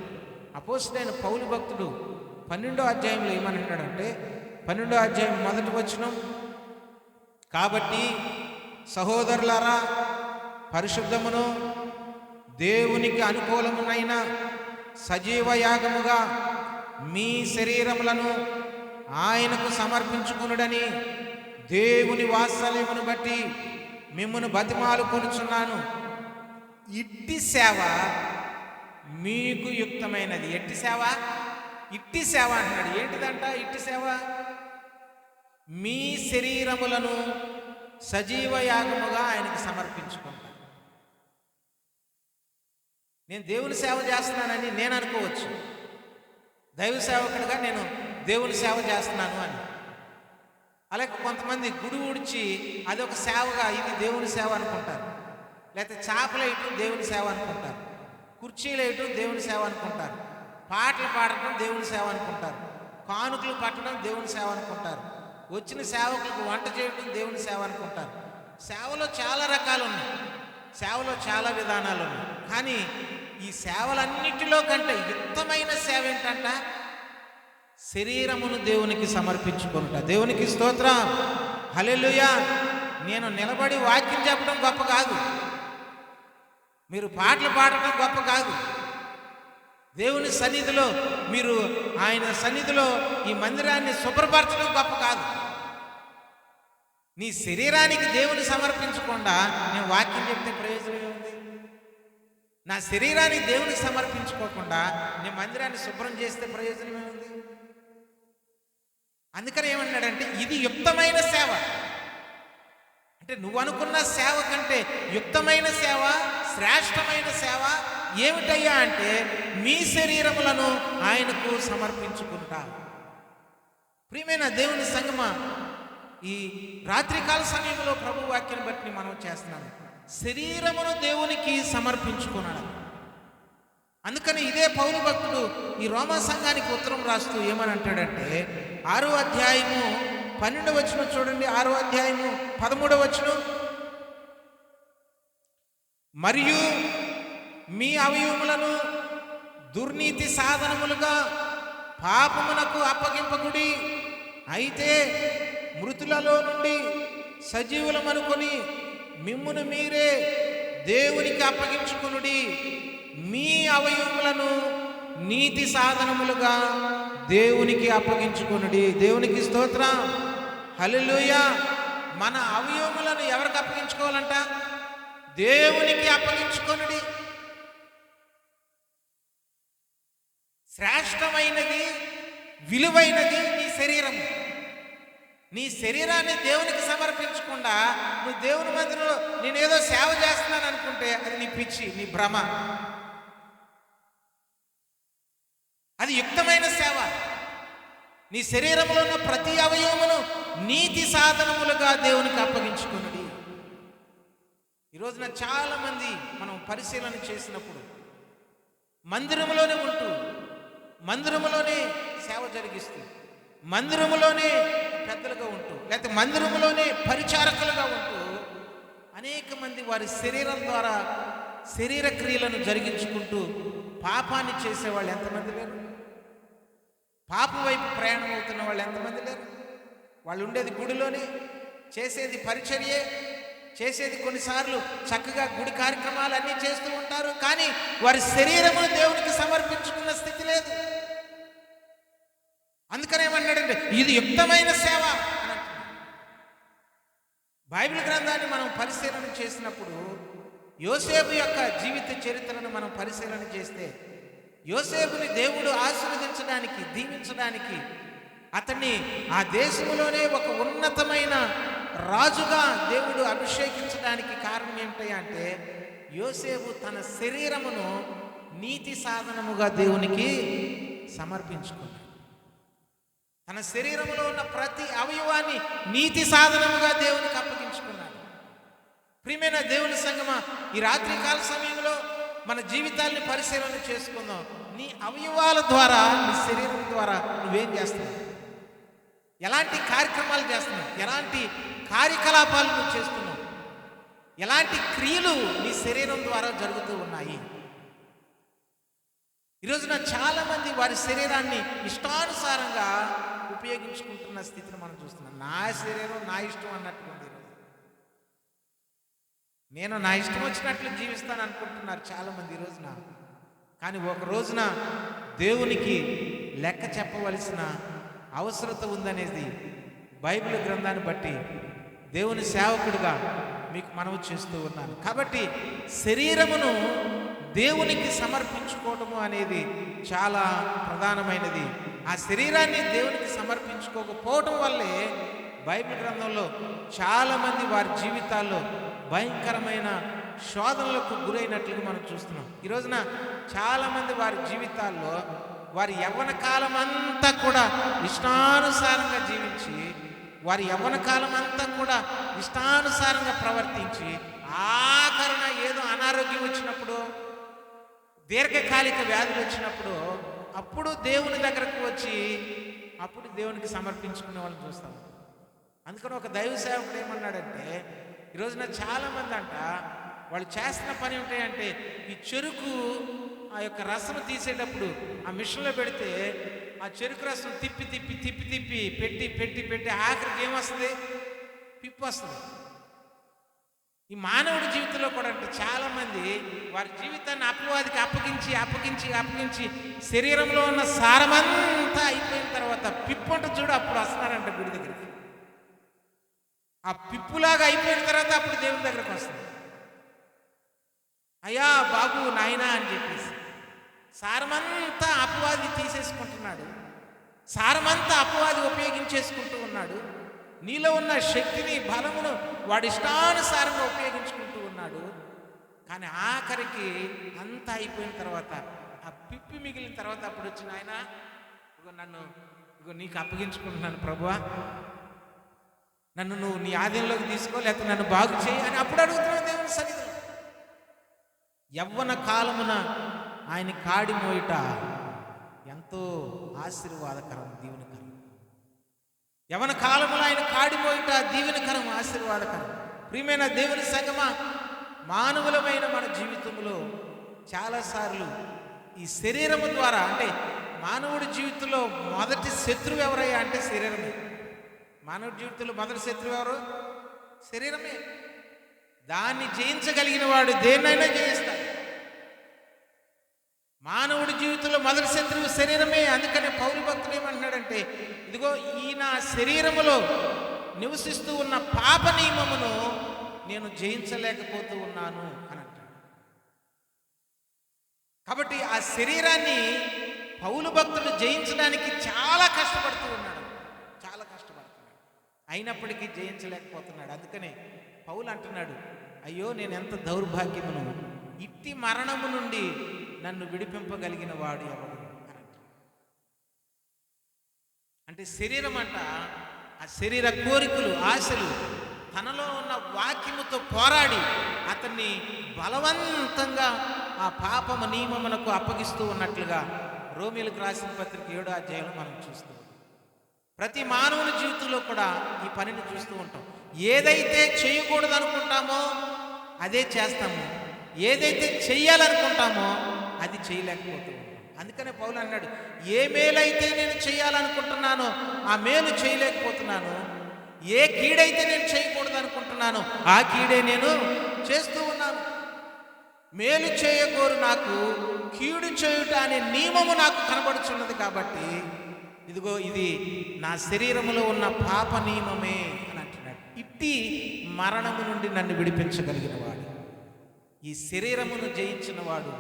అపోస్తలుడైన పౌలు భక్తుడు 12వ అధ్యాయంలో ఏమనంటాడంటే, 12వ అధ్యాయం మొదటి వచనం, కాబట్టి సహోదరులారా, పరిశుద్ధమును దేవునికి అనుకూలమునైన సజీవ యాగముగా మీ శరీరములను ఆయనకు సమర్పించుకొనుడని దేవుని వాత్సల్యమును బట్టి మిమ్మును బతిమాలు కొనుచున్నాను. ఇట్టి సేవ మీకు యుక్తమైనది. ఎట్టి సేవ? ఇట్టి సేవ అంటున్నాడు. ఏంటిదంట ఇట్టి సేవ? మీ శరీరములను సజీవ యాగముగా ఆయనకు సమర్పించుకుంటాను. నేను దేవుని సేవ చేస్తున్నానని నేను అనుకోవచ్చు, దైవ సేవకుడిగా నేను దేవుని సేవ చేస్తున్నాను అని. అలాగే కొంతమంది గుడి ఊడ్చి అదొక సేవగా, ఇది దేవుని సేవ అనుకుంటారు. లేకపోతే చేపలు వేయటం దేవుని సేవ అనుకుంటారు, కుర్చీలు వేయటం దేవుని సేవ అనుకుంటారు, పాటలు పాడటం దేవుని సేవ అనుకుంటారు, కానుకలు పట్టడం దేవుని సేవ అనుకుంటారు, వచ్చిన సేవకులకు వంట చేయడం దేవుని సేవ అనుకుంటారు. సేవలో చాలా రకాలు ఉన్నాయి, సేవలో చాలా విధానాలు ఉన్నాయి. కానీ ఈ సేవలన్నిటిలో కంటే యుక్తమైన సేవ ఏంటంట? శరీరమును దేవునికి సమర్పించుకుంటా. దేవునికి స్తోత్రం, హల్లెలూయా. నేను నిలబడి వాక్యం చెప్పడం గొప్ప కాదు, మీరు పాటలు పాడటం గొప్ప కాదు, దేవుని సన్నిధిలో మీరు ఆయన సన్నిధిలో ఈ మందిరాన్ని శుభ్రపరచడం గొప్ప కాదు. నీ శరీరానికి దేవుని సమర్పించకుండా నేను వాక్యం చెప్తే ప్రయోజనం ఏముంది? నా శరీరాన్ని దేవునికి సమర్పించుకోకుండా నేను మందిరాన్ని శుభ్రం చేస్తే ప్రయోజనం ఏముంది? అందుకని ఏమన్నాడంటే ఇది యుక్తమైన సేవ. అంటే నువ్వు అనుకున్న సేవ కంటే యుక్తమైన సేవ, శ్రేష్టమైన సేవ ఏమిటయ్యా అంటే మీ శరీరములను ఆయనకు సమర్పించుకుంటా. ప్రియమైన దేవుని సంగమా, ఈ రాత్రికాల సమయంలో ప్రభు వాక్యం బట్టి మనం చేస్తున్నాము. శరీరమును దేవునికి సమర్పించుకున్నాడు. అందుకని ఇదే పౌలు భక్తుడు ఈ రోమా సంఘానికి ఉత్తరం రాస్తూ ఏమని అంటాడంటే 6వ అధ్యాయము 12వ వచనం చూడండి. 6వ అధ్యాయము 13వ వచనం, మరియు మీ అవయవములను దుర్నీతి సాధనములుగా పాపమునకు అప్పగింపకుడి, అయితే మృతులలో నుండి సజీవులమనుకొని మిమ్మును మీరే దేవునికి అప్పగించుకునుడి. మీ అవయవములను నీతి సాధనములుగా దేవునికి అప్పగించుకునుడి. దేవునికి స్తోత్రం, హల్లెలూయా. మన అవయవములను ఎవరికి అప్పగించుకోవాలంట? దేవునికి అప్పగించుకొనుడి. శ్రేష్టమైనది, విలువైనది నీ శరీరం. నీ శరీరాన్ని దేవునికి సమర్పించకుండా నువ్వు దేవుని మందిరంలో నేనేదో సేవ చేస్తున్నాను అనుకుంటే అది నీ పిచ్చి, నీ భ్రమ. అది యుక్తమైన సేవ. నీ శరీరంలో ఉన్న ప్రతి అవయవమును నీతి సాధనములుగా దేవునికి అప్పగించుకున్నది. ఈరోజున చాలామంది మనం పరిశీలన చేసినప్పుడు మందిరములోనే ఉంటూ, మందిరములోనే సేవ జరిగిస్తూ, మందిరములోనే పెద్దలుగా ఉంటూ, లేకపోతే మందిరములోనే పరిచారకులుగా ఉంటూ అనేక మంది వారి శరీరం ద్వారా శరీర క్రియలను జరిగించుకుంటూ పాపాన్ని చేసేవాళ్ళు ఎంతమంది లేరు? పాపం వైపు ప్రయాణం అవుతున్న వాళ్ళు ఎంతమంది లేరు? వాళ్ళు ఉండేది గుడిలోనే, చేసేది పరిచర్యే, చేసేది కొన్నిసార్లు చక్కగా గుడి కార్యక్రమాలు అన్నీ చేస్తూ ఉంటారు, కానీ వారి శరీరమును దేవునికి సమర్పించుకున్న స్థితి లేదు. అందుకనేమన్నాడంటే ఇది యుక్తమైన సేవ అని అంటున్నాడు. బైబిల్ గ్రంథాన్ని మనం పరిశీలన చేసినప్పుడు యోసేపు యొక్క జీవిత చరిత్రను మనం పరిశీలన చేస్తే యోసేపుని దేవుడు ఆశీర్వదించడానికి, దీవించడానికి, అతన్ని ఆ దేశంలోనే ఒక ఉన్నతమైన రాజుగా దేవుడు అభిషేకించడానికి కారణం ఏమిటంటే యోసేపు తన శరీరమును నీతి సాధనముగా దేవునికి సమర్పించుకున్నాడు. తన శరీరంలో ఉన్న ప్రతి అవయవాన్ని నీతి సాధనముగా దేవునికి అప్పగించుకున్నాడు. ప్రియమైన దేవుని సంగమా, ఈ రాత్రికాల సమయంలో మన జీవితాల్ని పరిశీలన చేసుకుందాం. నీ అవయవాల ద్వారా, నీ శరీరం ద్వారా నువ్వేం చేస్తున్నావు? ఎలాంటి కార్యక్రమాలు చేస్తున్నావు? ఎలాంటి కార్యకలాపాలు నువ్వు చేస్తున్నావు? ఎలాంటి క్రియలు నీ శరీరం ద్వారా జరుగుతూ ఉన్నాయి? ఈరోజున చాలామంది వారి శరీరాన్ని ఇష్టానుసారంగా ఉపయోగించుకుంటున్న స్థితిని మనం చూస్తున్నాం. నా శరీరం నా ఇష్టం అన్నట్టుగా ఉంది. నేను నా ఇష్టం వచ్చినట్లు జీవిస్తాను అనుకుంటున్నారు చాలామంది ఈ రోజున. కానీ ఒక రోజున దేవునికి లెక్క చెప్పవలసిన అవసరత ఉందనేది బైబిల్ గ్రంథాన్ని బట్టి దేవుని సేవకుడిగా మీకు మనవి చేస్తూ ఉన్నాను. కాబట్టి శరీరమును దేవునికి సమర్పించుకోవడము అనేది చాలా ప్రధానమైనది. ఆ శరీరాన్ని దేవునికి సమర్పించుకోకపోవడం వల్లే బైబిల్ గ్రంథంలో చాలామంది వారి జీవితాల్లో భయంకరమైన శోధనలకు గురైనట్లుగా మనం చూస్తున్నాం. ఈ రోజున చాలామంది వారి జీవితాల్లో వారి యవ్వన కాలం అంతా కూడా ఇష్టానుసారంగా జీవించి, వారి యవ్వన కాలం అంతా కూడా ఇష్టానుసారంగా ప్రవర్తించి, ఆఖరణ ఏదో అనారోగ్యం వచ్చినప్పుడు, దీర్ఘకాలిక వ్యాధులు వచ్చినప్పుడు అప్పుడు దేవుని దగ్గరకు వచ్చి అప్పుడు దేవునికి సమర్పించుకునే వాళ్ళని చూస్తాం. అందుకని ఒక దైవ సేవకుడు ఏమన్నాడంటే, ఈరోజున చాలామంది అంట వాళ్ళు చేస్తున్న పని ఏమిటంటే ఈ చెరుకు ఆ యొక్క రసం తీసేటప్పుడు ఆ మిషన్లో పెడితే ఆ చెరుకు రసం తిప్పి తిప్పి తిప్పి తిప్పి పెట్టి పెట్టి పెట్టి ఆఖరికి ఏమొస్తుంది? పిప్పు వస్తుంది. ఈ మానవుడి జీవితంలో కూడా అంటే చాలామంది వారి జీవితాన్ని అపవాదికి అప్పగించి అప్పగించి అప్పగించి శరీరంలో ఉన్న సారమంతా అయిపోయిన తర్వాత పిప్పు అంటే చూడు అప్పుడు వస్తున్నారంట గుడి దగ్గరికి. ఆ పిప్పులాగా అయిపోయిన తర్వాత అప్పుడు దేవుని దగ్గరకు వస్తుంది. అయ్యా బాబు నాయనా అని చెప్పేసి సారమంతా అపవాది తీసేసుకుంటున్నాడు, సారమంతా అపవాది ఉపయోగించేసుకుంటూ ఉన్నాడు. నీలో ఉన్న శక్తిని, బలమును వాడి ఇష్టానుసారంగా ఉపయోగించుకుంటూ ఉన్నాడు. కానీ ఆఖరికి అంతా అయిపోయిన తర్వాత ఆ పిప్పి మిగిలిన తర్వాత అప్పుడు వచ్చి నాయనా, ఇగో నన్ను ఇగో నీకు అప్పగించుకుంటున్నాను ప్రభువా, నన్ను నువ్వు నీ ఆధీనంలోకి తీసుకో, లేకపోతే నన్ను బాగు చేయి అని అప్పుడు అడుగుతున్నావు దేవుని సన్నిధిలో. యవ్వన కాలమున ఆయన కాడి మోయిట ఎంతో ఆశీర్వాదకరం, దీవెనకరం. యవ్వన కాలములో ఆయన కాడి మోయిట దీవెనకరం, ఆశీర్వాదకరం. ప్రియమైన దేవుని సంగమా, మానవులమైన మన జీవితంలో చాలాసార్లు ఈ శరీరము ద్వారా, అంటే మానవుడి జీవితంలో మొదటి శత్రువు ఎవరయ్యా అంటే శరీరమే. మానవుడి జీవితంలో మొదటి శత్రువు ఎవరు? శరీరమే. దాన్ని జయించగలిగిన వాడు దేన్నైనా జయిస్తాడు. మానవుడి జీవితంలో మొదటి శత్రువు శరీరమే. అందుకనే పౌలు భక్తుడు ఏమంటున్నాడంటే, ఇదిగో ఈయన శరీరములో నివసిస్తూ ఉన్న పాప నియమమును నేను జయించలేకపోతూ ఉన్నాను అని అంటాడు. కాబట్టి ఆ శరీరాన్ని పౌలు భక్తుడు జయించడానికి చాలా కష్టపడుతూ ఉన్నాడు, చాలా కష్టపడుతున్నాడు. అయినప్పటికీ జయించలేకపోతున్నాడు. అందుకనే పౌలు అంటున్నాడు, అయ్యో నేను ఎంత దౌర్భాగ్యమును, ఇట్టి మరణము నుండి నన్ను విడిపింపగలిగిన వాడు ఎవడు అని అంటాడు. అంటే శరీరం అంట, ఆ శరీర కోరికలు, ఆశలు తనలో ఉన్న వాక్యముతో పోరాడి అతన్ని బలవంతంగా ఆ పాపము నియమమునకు అప్పగిస్తూ ఉన్నట్లుగా రోమీయులకు రాసిన పత్రిక 7వ అధ్యాయంలో మనం చూస్తూ ఉంటాం. ప్రతి మానవుని జీవితంలో కూడా ఈ పనిని చూస్తూ ఉంటాం. ఏదైతే చేయకూడదు అనుకుంటామో అదే చేస్తాము, ఏదైతే చెయ్యాలనుకుంటామో అది చేయలేకపోతూ ఉంటాం. అందుకనే పౌలు అన్నాడు, ఏ మేలైతే నేను చేయాలనుకుంటున్నానో ఆ మేలు చేయలేకపోతున్నాను, ఏ కీడైతే నేను చేయకూడదు అనుకుంటున్నానో ఆ కీడే నేను చేస్తూ ఉన్నాను. మేలు చేయకూరు నాకు కీడు చేయుట అనే నియమము నాకు కనబడుచున్నది. కాబట్టి ఇదిగో ఇది నా శరీరములో ఉన్న పాప నియమమే అని అంటున్నాడు. ఇట్టి మరణము నుండి నన్ను విడిపించగలిగిన వాడు, ఈ శరీరమును జయించిన వాడు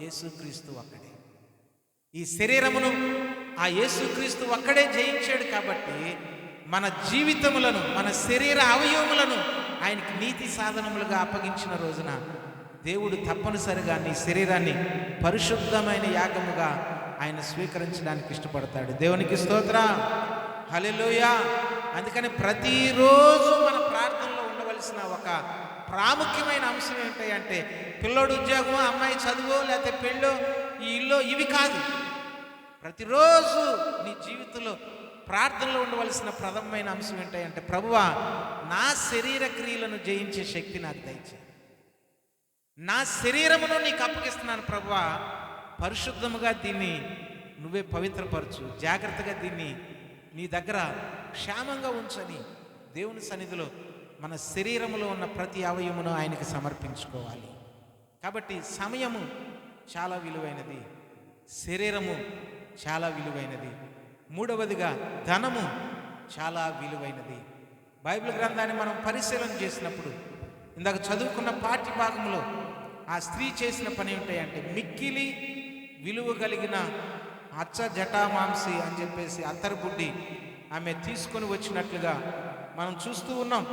యేసుక్రీస్తు ఒక్కడే. ఈ శరీరమును ఆ యేసుక్రీస్తు ఒక్కడే జయించాడు. కాబట్టి మన జీవితములను, మన శరీర అవయవములను ఆయనకి నీతి సాధనములుగా అప్పగించిన రోజున దేవుడు తప్పనిసరిగా నీ శరీరాన్ని పరిశుద్ధమైన యాగముగా ఆయన స్వీకరించడానికి ఇష్టపడతాడు. దేవునికి స్తోత్రం, హల్లెలూయా. అందుకని ప్రతిరోజు మన ప్రార్థనలో ఉండవలసిన ఒక ప్రాముఖ్యమైన అంశం ఏంటి అంటే, పిల్లోడు ఉద్యోగమో, అమ్మాయి చదువు, లేకపోతే పెళ్ళో, ఈ ఇల్లు, ఇవి కాదు. ప్రతిరోజు నీ జీవితంలో ప్రార్థనలో ఉండవలసిన ప్రథమమైన అంశం ఏంటి అంటే, ప్రభువా నా శరీర క్రియలను జయించే శక్తి నాకు దయచేయి. నా శరీరమును నీకు అప్పగిస్తున్నాను ప్రభువా, పరిశుద్ధముగా దీన్ని నువ్వే పవిత్రపరచు, జాగ్రత్తగా దీన్ని నీ దగ్గర క్షేమంగా ఉంచని దేవుని సన్నిధిలో మన శరీరములో ఉన్న ప్రతి అవయమును ఆయనకి సమర్పించుకోవాలి. కాబట్టి సమయము చాలా విలువైనది, శరీరము చాలా విలువైనది, మూడవదిగా ధనము చాలా విలువైనది. బైబిల్ గ్రంథాన్ని మనం పరిశీలన చేసినప్పుడు ఇందాక చదువుకున్న పాఠ్య భాగంలో ఆ స్త్రీ చేసిన పని ఏంటంటే, మిక్కిలి విలువ కలిగిన అచ్చ జటామాంసి అని చెప్పేసి అత్తరుబుడ్డి ఆమె తీసుకొని వచ్చినట్లుగా మనం చూస్తూ ఉన్నాం.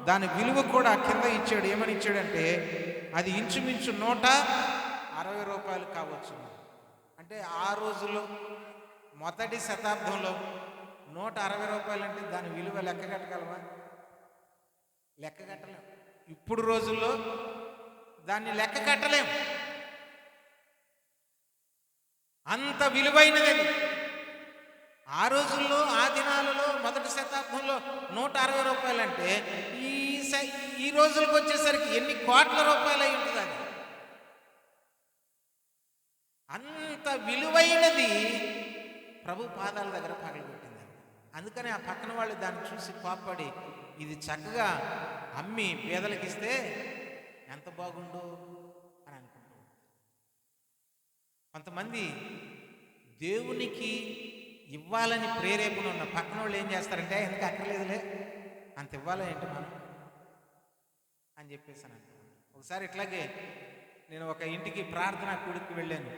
దాని విలువ కూడా కింద ఇచ్చాడు. ఏమని ఇచ్చాడంటే, అది ఇంచుమించు 160 రూపాయలు కావచ్చు. అంటే ఆ రోజుల్లో మొదటి శతాబ్దంలో 160 రూపాయలు అంటే దాని విలువ లెక్క కట్టగలమా? లెక్క కట్టలేం. ఇప్పుడు రోజుల్లో దాన్ని లెక్క కట్టలేం, అంత విలువైనది. ఆ రోజుల్లో, ఆ దినాలలో, మొదటి శతాబ్దంలో 160 రూపాయలు అంటే ఈ రోజులకు వచ్చేసరికి ఎన్ని కోట్ల రూపాయలు అయి ఉంటుంది. అది అంత విలువైనది ప్రభు పాదాల దగ్గర పగలగొట్టింది. అందుకని ఆ పక్కన వాళ్ళు దాన్ని చూసి కోప్పడి, ఇది చక్కగా అమ్మి పేదలకు ఇస్తే ఎంత బాగుండు అని అనుకుంటాం. కొంతమంది దేవునికి ఇవ్వాలని ప్రేరేపణ ఉన్న పక్కన వాళ్ళు ఏం చేస్తారంటే, ఎందుకు అక్కర్లేదులే, అంత ఇవ్వాలా ఏంటి మనం అని చెప్పేసి అని అంటారు. ఒకసారి ఇట్లాగే నేను ఒక ఇంటికి ప్రార్థనా కూడికి వెళ్ళాను.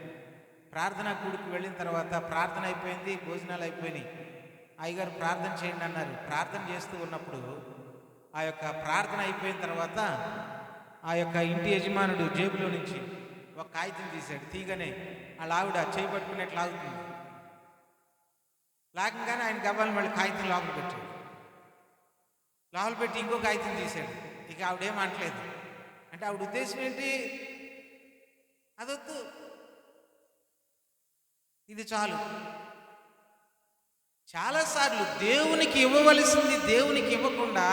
ప్రార్థనా కూడికి వెళ్ళిన తర్వాత ప్రార్థన అయిపోయింది, భోజనాలు అయిపోయినాయి. అయ్యగారు ప్రార్థన చేయండి అన్నారు. ప్రార్థన చేస్తూ ఉన్నప్పుడు ఆ యొక్క ప్రార్థన అయిపోయిన తర్వాత ఆ యొక్క ఇంటి యజమానుడు జేబులో నుంచి ఒక కాగితం తీశాడు. తీగనే వాళ్ళ ఆవిడ చేయి పట్టుకునేట్లు లాగుతుంది. లాగంగానే ఆయన గవ్వాలని మళ్ళీ కాగితం లోపల పెట్టాడు. లోపల పెట్టి ఇంకో కాగితం తీశాడు. ఇక ఆవిడేం అనట్లేదు. అంటే ఆవిడ ఉద్దేశం ఏంటి? అదొద్దు, ఇది చాలు. చాలాసార్లు దేవునికి ఇవ్వవలసింది దేవునికి ఇవ్వకుండా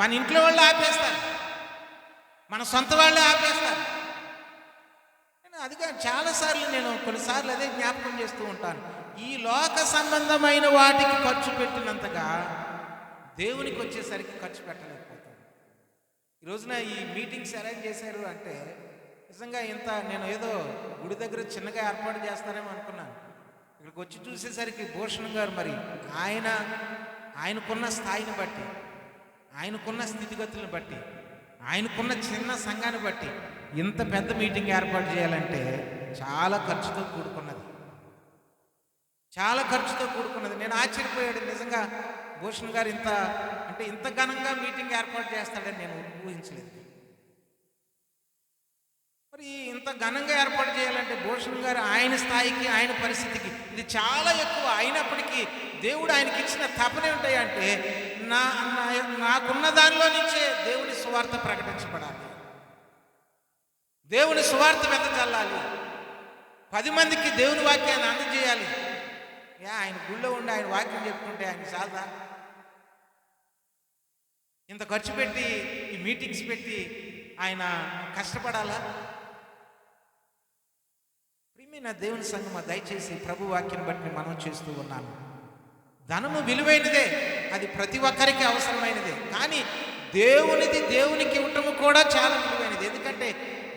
మన ఇంట్లో వాళ్ళు ఆపేస్తారు, మన సొంత వాళ్ళే ఆపేస్తారు. అదిగా చాలాసార్లు నేను కొన్నిసార్లు అదే జ్ఞాపకం చేస్తూ ఉంటాను. ఈ లోక సంబంధమైన వాటికి ఖర్చు పెట్టినంతగా దేవునికి వచ్చేసరికి ఖర్చు పెట్టలేకపోతాను. ఈ రోజున ఈ మీటింగ్స్ అరేంజ్ చేశారు అంటే నిజంగా ఇంత నేను ఏదో గుడి దగ్గర చిన్నగా ఏర్పాటు చేస్తారేమో అనుకున్నాను. ఇక్కడికి వచ్చి చూసేసరికి భూషణ్ గారు మరి ఆయనకున్న స్థాయిని బట్టి, ఆయనకున్న స్థితిగతులను బట్టి, ఆయనకున్న చిన్న సంఘాన్ని బట్టి ఇంత పెద్ద మీటింగ్ ఏర్పాటు చేయాలంటే చాలా ఖర్చుతో కూడుకున్నది, చాలా ఖర్చుతో కూడుకున్నది. నేను ఆశ్చర్యపోయాడు నిజంగా. భూషణ్ గారు ఇంత ఘనంగా మీటింగ్ ఏర్పాటు చేస్తాడని నేను ఊహించలేదు. మరి ఇంత ఘనంగా ఏర్పాటు చేయాలంటే భూషణ్ గారు ఆయన స్థాయికి, ఆయన పరిస్థితికి ఇది చాలా ఎక్కువ. అయినప్పటికీ దేవుడు ఆయనకి ఇచ్చిన తపన ఏమిటాయంటే నాకున్న దానిలో నుంచే దేవుని సువార్త ప్రకటించబడాలి, దేవుని సువార్త వెదజల్లాలి, 10 మందికి దేవుని వాక్యాన్ని అందజేయాలి. ఆయన గుళ్ళో ఉండి ఆయన వాక్యం చెప్పుకుంటే ఆయన చాలదా? ఇంత ఖర్చు పెట్టి ఈ మీటింగ్స్ పెట్టి ఆయన కష్టపడాలా? ప్రియమైన దేవుని సంగమా, దయచేసి ప్రభు వాక్యం బట్టి మనం చేస్తూ ఉన్నాను. ధనము విలువైనదే, అది ప్రతి ఒక్కరికి అవసరమైనదే. కానీ దేవునికి ఇవ్వటము కూడా చాలా విలువైనది. ఎందుకంటే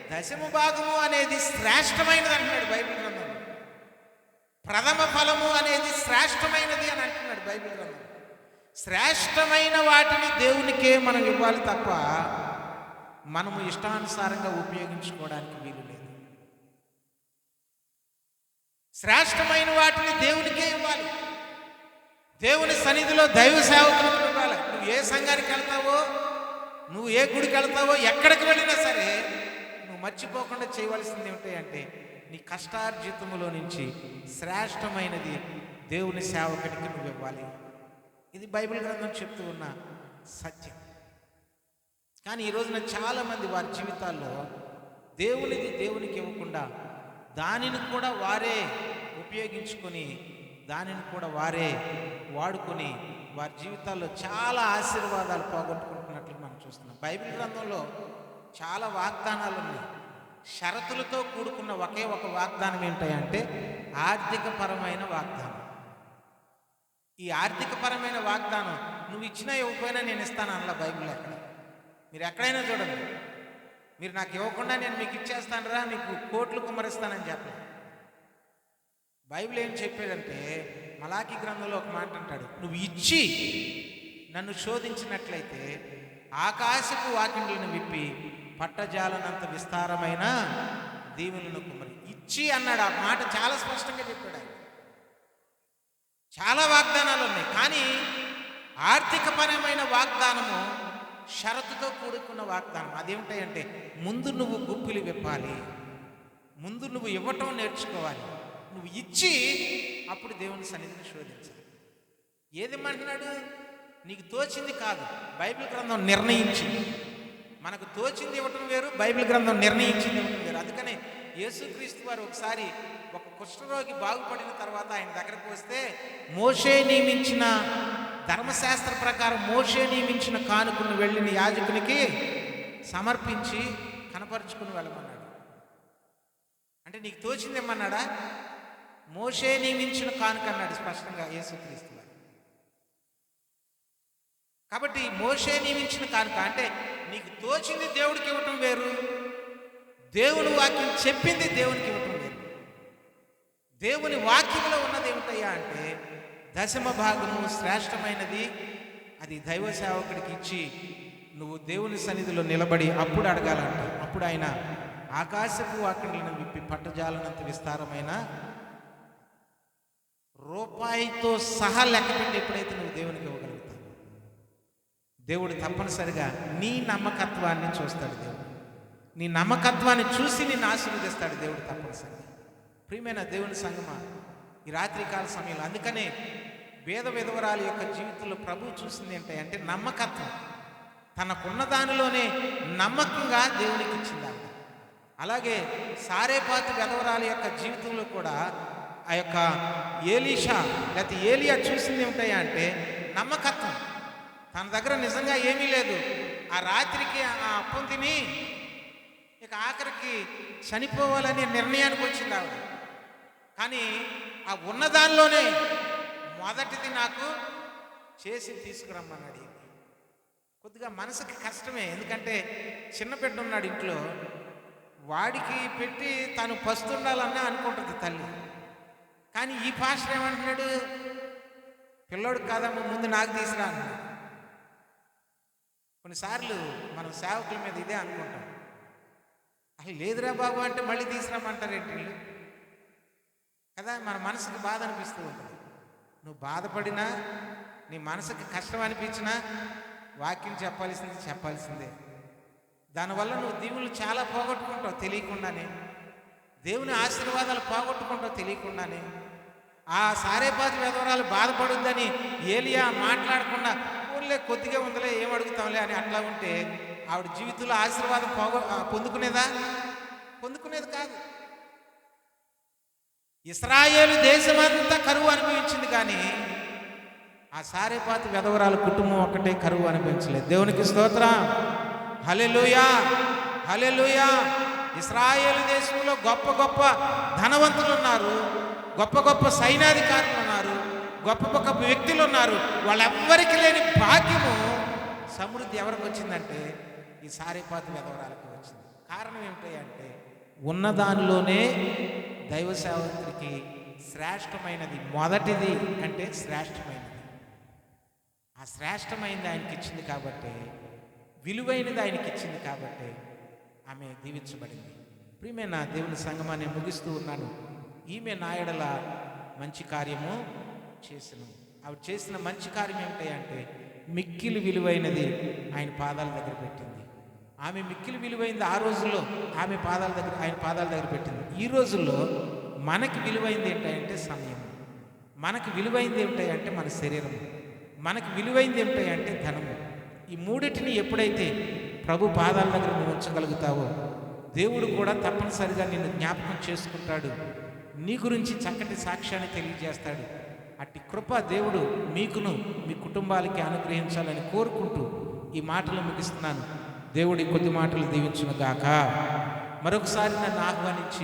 10వ భాగము అనేది శ్రేష్టమైనది అంటున్నాడు బైబిల్ గ్రంథం. ప్రథమ ఫలము అనేది శ్రేష్టమైనది అని అంటున్నాడు బైబిల్ గ్రంథం. శ్రేష్టమైన వాటిని దేవునికే మనం ఇవ్వాలి తప్ప మనము ఇష్టానుసారంగా ఉపయోగించుకోవడానికి వీలు లేదు. శ్రేష్టమైన వాటిని దేవునికే ఇవ్వాలి. దేవుని సన్నిధిలో దైవ సేవకులకు ఇవ్వాలి. నువ్వు ఏ సంఘానికి వెళ్తావో, నువ్వు ఏ గుడికి వెళ్తావో, ఎక్కడికి వెళ్ళినా సరే నువ్వు మర్చిపోకుండా చేయవలసింది ఏమిటంటే నీ కష్టార్జితములో నుంచి శ్రేష్టమైనది దేవుని సేవకుడికి నువ్వు ఇవ్వాలి. ఇది బైబిల్ గ్రంథం చెప్తూ ఉన్న సత్యం. కానీ ఈ రోజున చాలామంది వారి జీవితాల్లో దేవునికి ఇవ్వకుండా దానిని కూడా వారే ఉపయోగించుకొని, దానిని కూడా వారే వాడుకొని వారి జీవితాల్లో చాలా ఆశీర్వాదాలు పోగొట్టుకుంటున్నట్లు మనం చూస్తున్నాం. బైబిల్ గ్రంథంలో చాలా వాగ్దానాలు ఉన్నాయి. షరతులతో కూడుకున్న ఒకే ఒక వాగ్దానం ఏంటంటే ఆర్థికపరమైన వాగ్దానం. ఈ ఆర్థికపరమైన వాగ్దానం నువ్వు ఇచ్చినా ఇవ్వకపోయినా నేను ఇస్తాను అనలా బైబిల్ ఎక్కడ. మీరు ఎక్కడైనా చూడండి, మీరు నాకు ఇవ్వకుండా నేను మీకు ఇచ్చేస్తాను రా, మీకు కోట్లు కుమ్మరిస్తానని చెప్పలేదు. బైబిల్ ఏం చెప్పాడంటే మలాకి గ్రంథంలో ఒక మాట అంటాడు, నువ్వు ఇచ్చి నన్ను శోధించినట్లయితే ఆకాశపు వాకిండ్లను విప్పి పట్టజాలనంత విస్తారమైన దీవులను కుమ్మరి. ఇచ్చి అన్నాడు. ఆ మాట చాలా స్పష్టంగా చెప్పాడు ఆయన. చాలా వాగ్దానాలు ఉన్నాయి, కానీ ఆర్థికపరమైన వాగ్దానము షరతుతో కూడుకున్న వాగ్దానం. అదేమిటంటే ముందు నువ్వు గుప్పిలు విప్పాలి, ముందు నువ్వు ఇవ్వటం నేర్చుకోవాలి. నువ్వు ఇచ్చి అప్పుడు దేవుని సన్నిధిని శోధించాలి. ఏదేమంటున్నాడు? నీకు తోచింది కాదు, బైబిల్ గ్రంథం నిర్ణయించింది. మనకు తోచింది ఇవ్వటం వేరు, బైబిల్ గ్రంథం నిర్ణయించింది ఇవ్వటం వేరు. అందుకనే యేసుక్రీస్తు వారు ఒకసారి ఒక కుష్ఠరోగి బాగుపడిన తర్వాత ఆయన దగ్గరకు వస్తే మోషే నియమించిన ధర్మశాస్త్ర ప్రకారం మోషే నియమించిన కానుకను వెళ్ళిన యాజకునికి సమర్పించి కనపరుచుకుని వెళ్ళమన్నాడు. అంటే నీకు తోచింది ఏమన్నాడా? మోషే నియమించిన కానుక అన్నాడు స్పష్టంగా యేసుక్రీస్తు వారు. కాబట్టి మోషే నియమించిన కానుక అంటే నీకు తోచింది దేవుడికి ఇవ్వటం వేరు, దేవుని వాక్యం చెప్పింది దేవునికి ఇవ్వటం వేరు. దేవుని వాక్యంలో ఉన్నది ఏమిటయ్యా అంటే 10వ భాగము శ్రేష్టమైనది, అది దైవ సేవకుడికి ఇచ్చి నువ్వు దేవుని సన్నిధిలో నిలబడి అప్పుడు అడగాలంట. అప్పుడు ఆయన ఆకాశపు వాకిండ్లను విప్పి పట్టజాలనంత విస్తారమైన రూపాయితో సహా లెక్కపెట్టి ఎప్పుడైతే నువ్వు దేవునికి ఇవ్వగలుగుతావు, దేవుడు తప్పనిసరిగా నీ నమ్మకత్వాన్ని చూస్తాడు. దేవుడు నీ నమ్మకత్వాన్ని చూసి నిన్ను ఆశీర్వదిస్తాడు దేవుడు తప్పనిసరిగా. ప్రియమైన దేవుని సంగమా, ఈ రాత్రికాల సమయంలో అందుకనే వేద విధవరాల యొక్క జీవితంలో ప్రభువు చూసింది ఏంటంటే నమ్మకత్వం. తనకున్న దానిలోనే నమ్మకంగా దేవునికి ఇచ్చింది ఆవిడ. అలాగే సారేపాతు వెధవరాల యొక్క జీవితంలో కూడా ఆ యొక్క ఏలీషా లేకపోతే ఏలియా చూసింది ఏమిటాయా అంటే నమ్మకత్వం. తన దగ్గర నిజంగా ఏమీ లేదు. ఆ రాత్రికి ఆ అప్పం తిని ఇక ఆఖరికి చనిపోవాలనే నిర్ణయానికి వచ్చింది ఆవిడ. కానీ ఆ ఉన్నదానిలోనే మొదటిది నాకు చేసి తీసుకురమ్మన్నాడు. కొద్దిగా మనసుకి కష్టమే, ఎందుకంటే చిన్న బిడ్డ ఉన్నాడు ఇంట్లో, వాడికి పెట్టి తను పస్తుండాలన్నా అనుకుంటుంది తల్లి. కానీ ఈ పాస్టర్ ఏమంటున్నాడు, పిల్లోడు కాదమ్మా ముందు నాకు తీసుకురా అన్నాడు. కొన్నిసార్లు మనం సేవకుల మీద ఇదే అనుకుంటాం, అసలు లేదురా బాబు అంటే మళ్ళీ తీసుకురామంటారేంటి వీళ్ళు కదా. మన మనసుకి బాధ అనిపిస్తూ ఉంటుంది. నువ్వు బాధపడినా, నీ మనసుకి కష్టం అనిపించినా వాక్యం చెప్పాల్సిందే. దానివల్ల నువ్వు దీవులు చాలా పోగొట్టుకుంటావు తెలియకుండానే, దేవుని ఆశీర్వాదాలు పోగొట్టుకుంటావు తెలియకుండానే. ఆ సారేపాతు వెధవరాలు బాధపడుద్దని ఏలియా మాట్లాడకుండా ఊళ్ళే కొద్దిగా ఉందిలే ఏం అడుగుతాంలే అని అట్లా ఉంటే ఆవిడ జీవితంలో ఆశీర్వాదం పొందుకునేది కాదు. ఇశ్రాయేలు దేశమంతా కరువు అనుభవించింది, కానీ ఆ సారేపాతు వెధవరాల కుటుంబం ఒక్కటే కరువు అనిపించలేదు. దేవునికి స్తోత్రం, హల్లెలూయా, హల్లెలూయా. ఇశ్రాయేలు దేశంలో గొప్ప గొప్ప ధనవంతులు ఉన్నారు, గొప్ప గొప్ప సైన్యాధికారులు ఉన్నారు, గొప్ప గొప్ప వ్యక్తులు ఉన్నారు. వాళ్ళెవ్వరికి లేని భాగ్యము సమృద్ధి ఎవరికి వచ్చిందంటే ఈ సారేపాతు వెధవరాలకు వచ్చింది. కారణం ఏమిటంటే ఉన్నదానిలోనే దైవ సేవకుడికి శ్రేష్టమైనది, మొదటిది అంటే శ్రేష్టమైనది, ఆ శ్రేష్టమైనది ఆయనకి ఇచ్చింది కాబట్టి, విలువైనది ఆయనకి ఇచ్చింది కాబట్టి ఆమె దీవించబడింది. ప్రియమైన దేవుని సంగమాన్ని ముగిస్తూ ఉన్నాను. ఈమె నాయడల మంచి కార్యము చేసెను. ఆవిడ చేసిన మంచి కార్యం ఏమిటంటే మిక్కిలి విలువైనది ఆయన పాదాల దగ్గర పెట్టింది. ఆమె మిక్కిలి విలువైంది ఆ రోజుల్లో ఆయన పాదాల దగ్గర పెట్టింది. ఈ రోజుల్లో మనకి విలువైంది ఏంటంటే సమయం, మనకి విలువైంది ఏమిటంటే మన శరీరం, మనకి విలువైంది ఏమిటంటే ధనము. ఈ మూడింటిని ఎప్పుడైతే ప్రభు పాదాల దగ్గర నువ్వు ఉంచగలుగుతావో దేవుడు కూడా తప్పనిసరిగా నిన్ను జ్ఞాపకం చేసుకుంటాడు, నీ గురించి చక్కటి సాక్ష్యాన్ని తెలియజేస్తాడు. అట్టి కృప దేవుడు మీకును మీ కుటుంబాలకి అనుగ్రహించాలని కోరుకుంటూ ఈ మాటలు ముగిస్తున్నాను. దేవుడి కొద్ది మాటలు దీవించును గాక. మరొకసారి నన్ను ఆహ్వానించి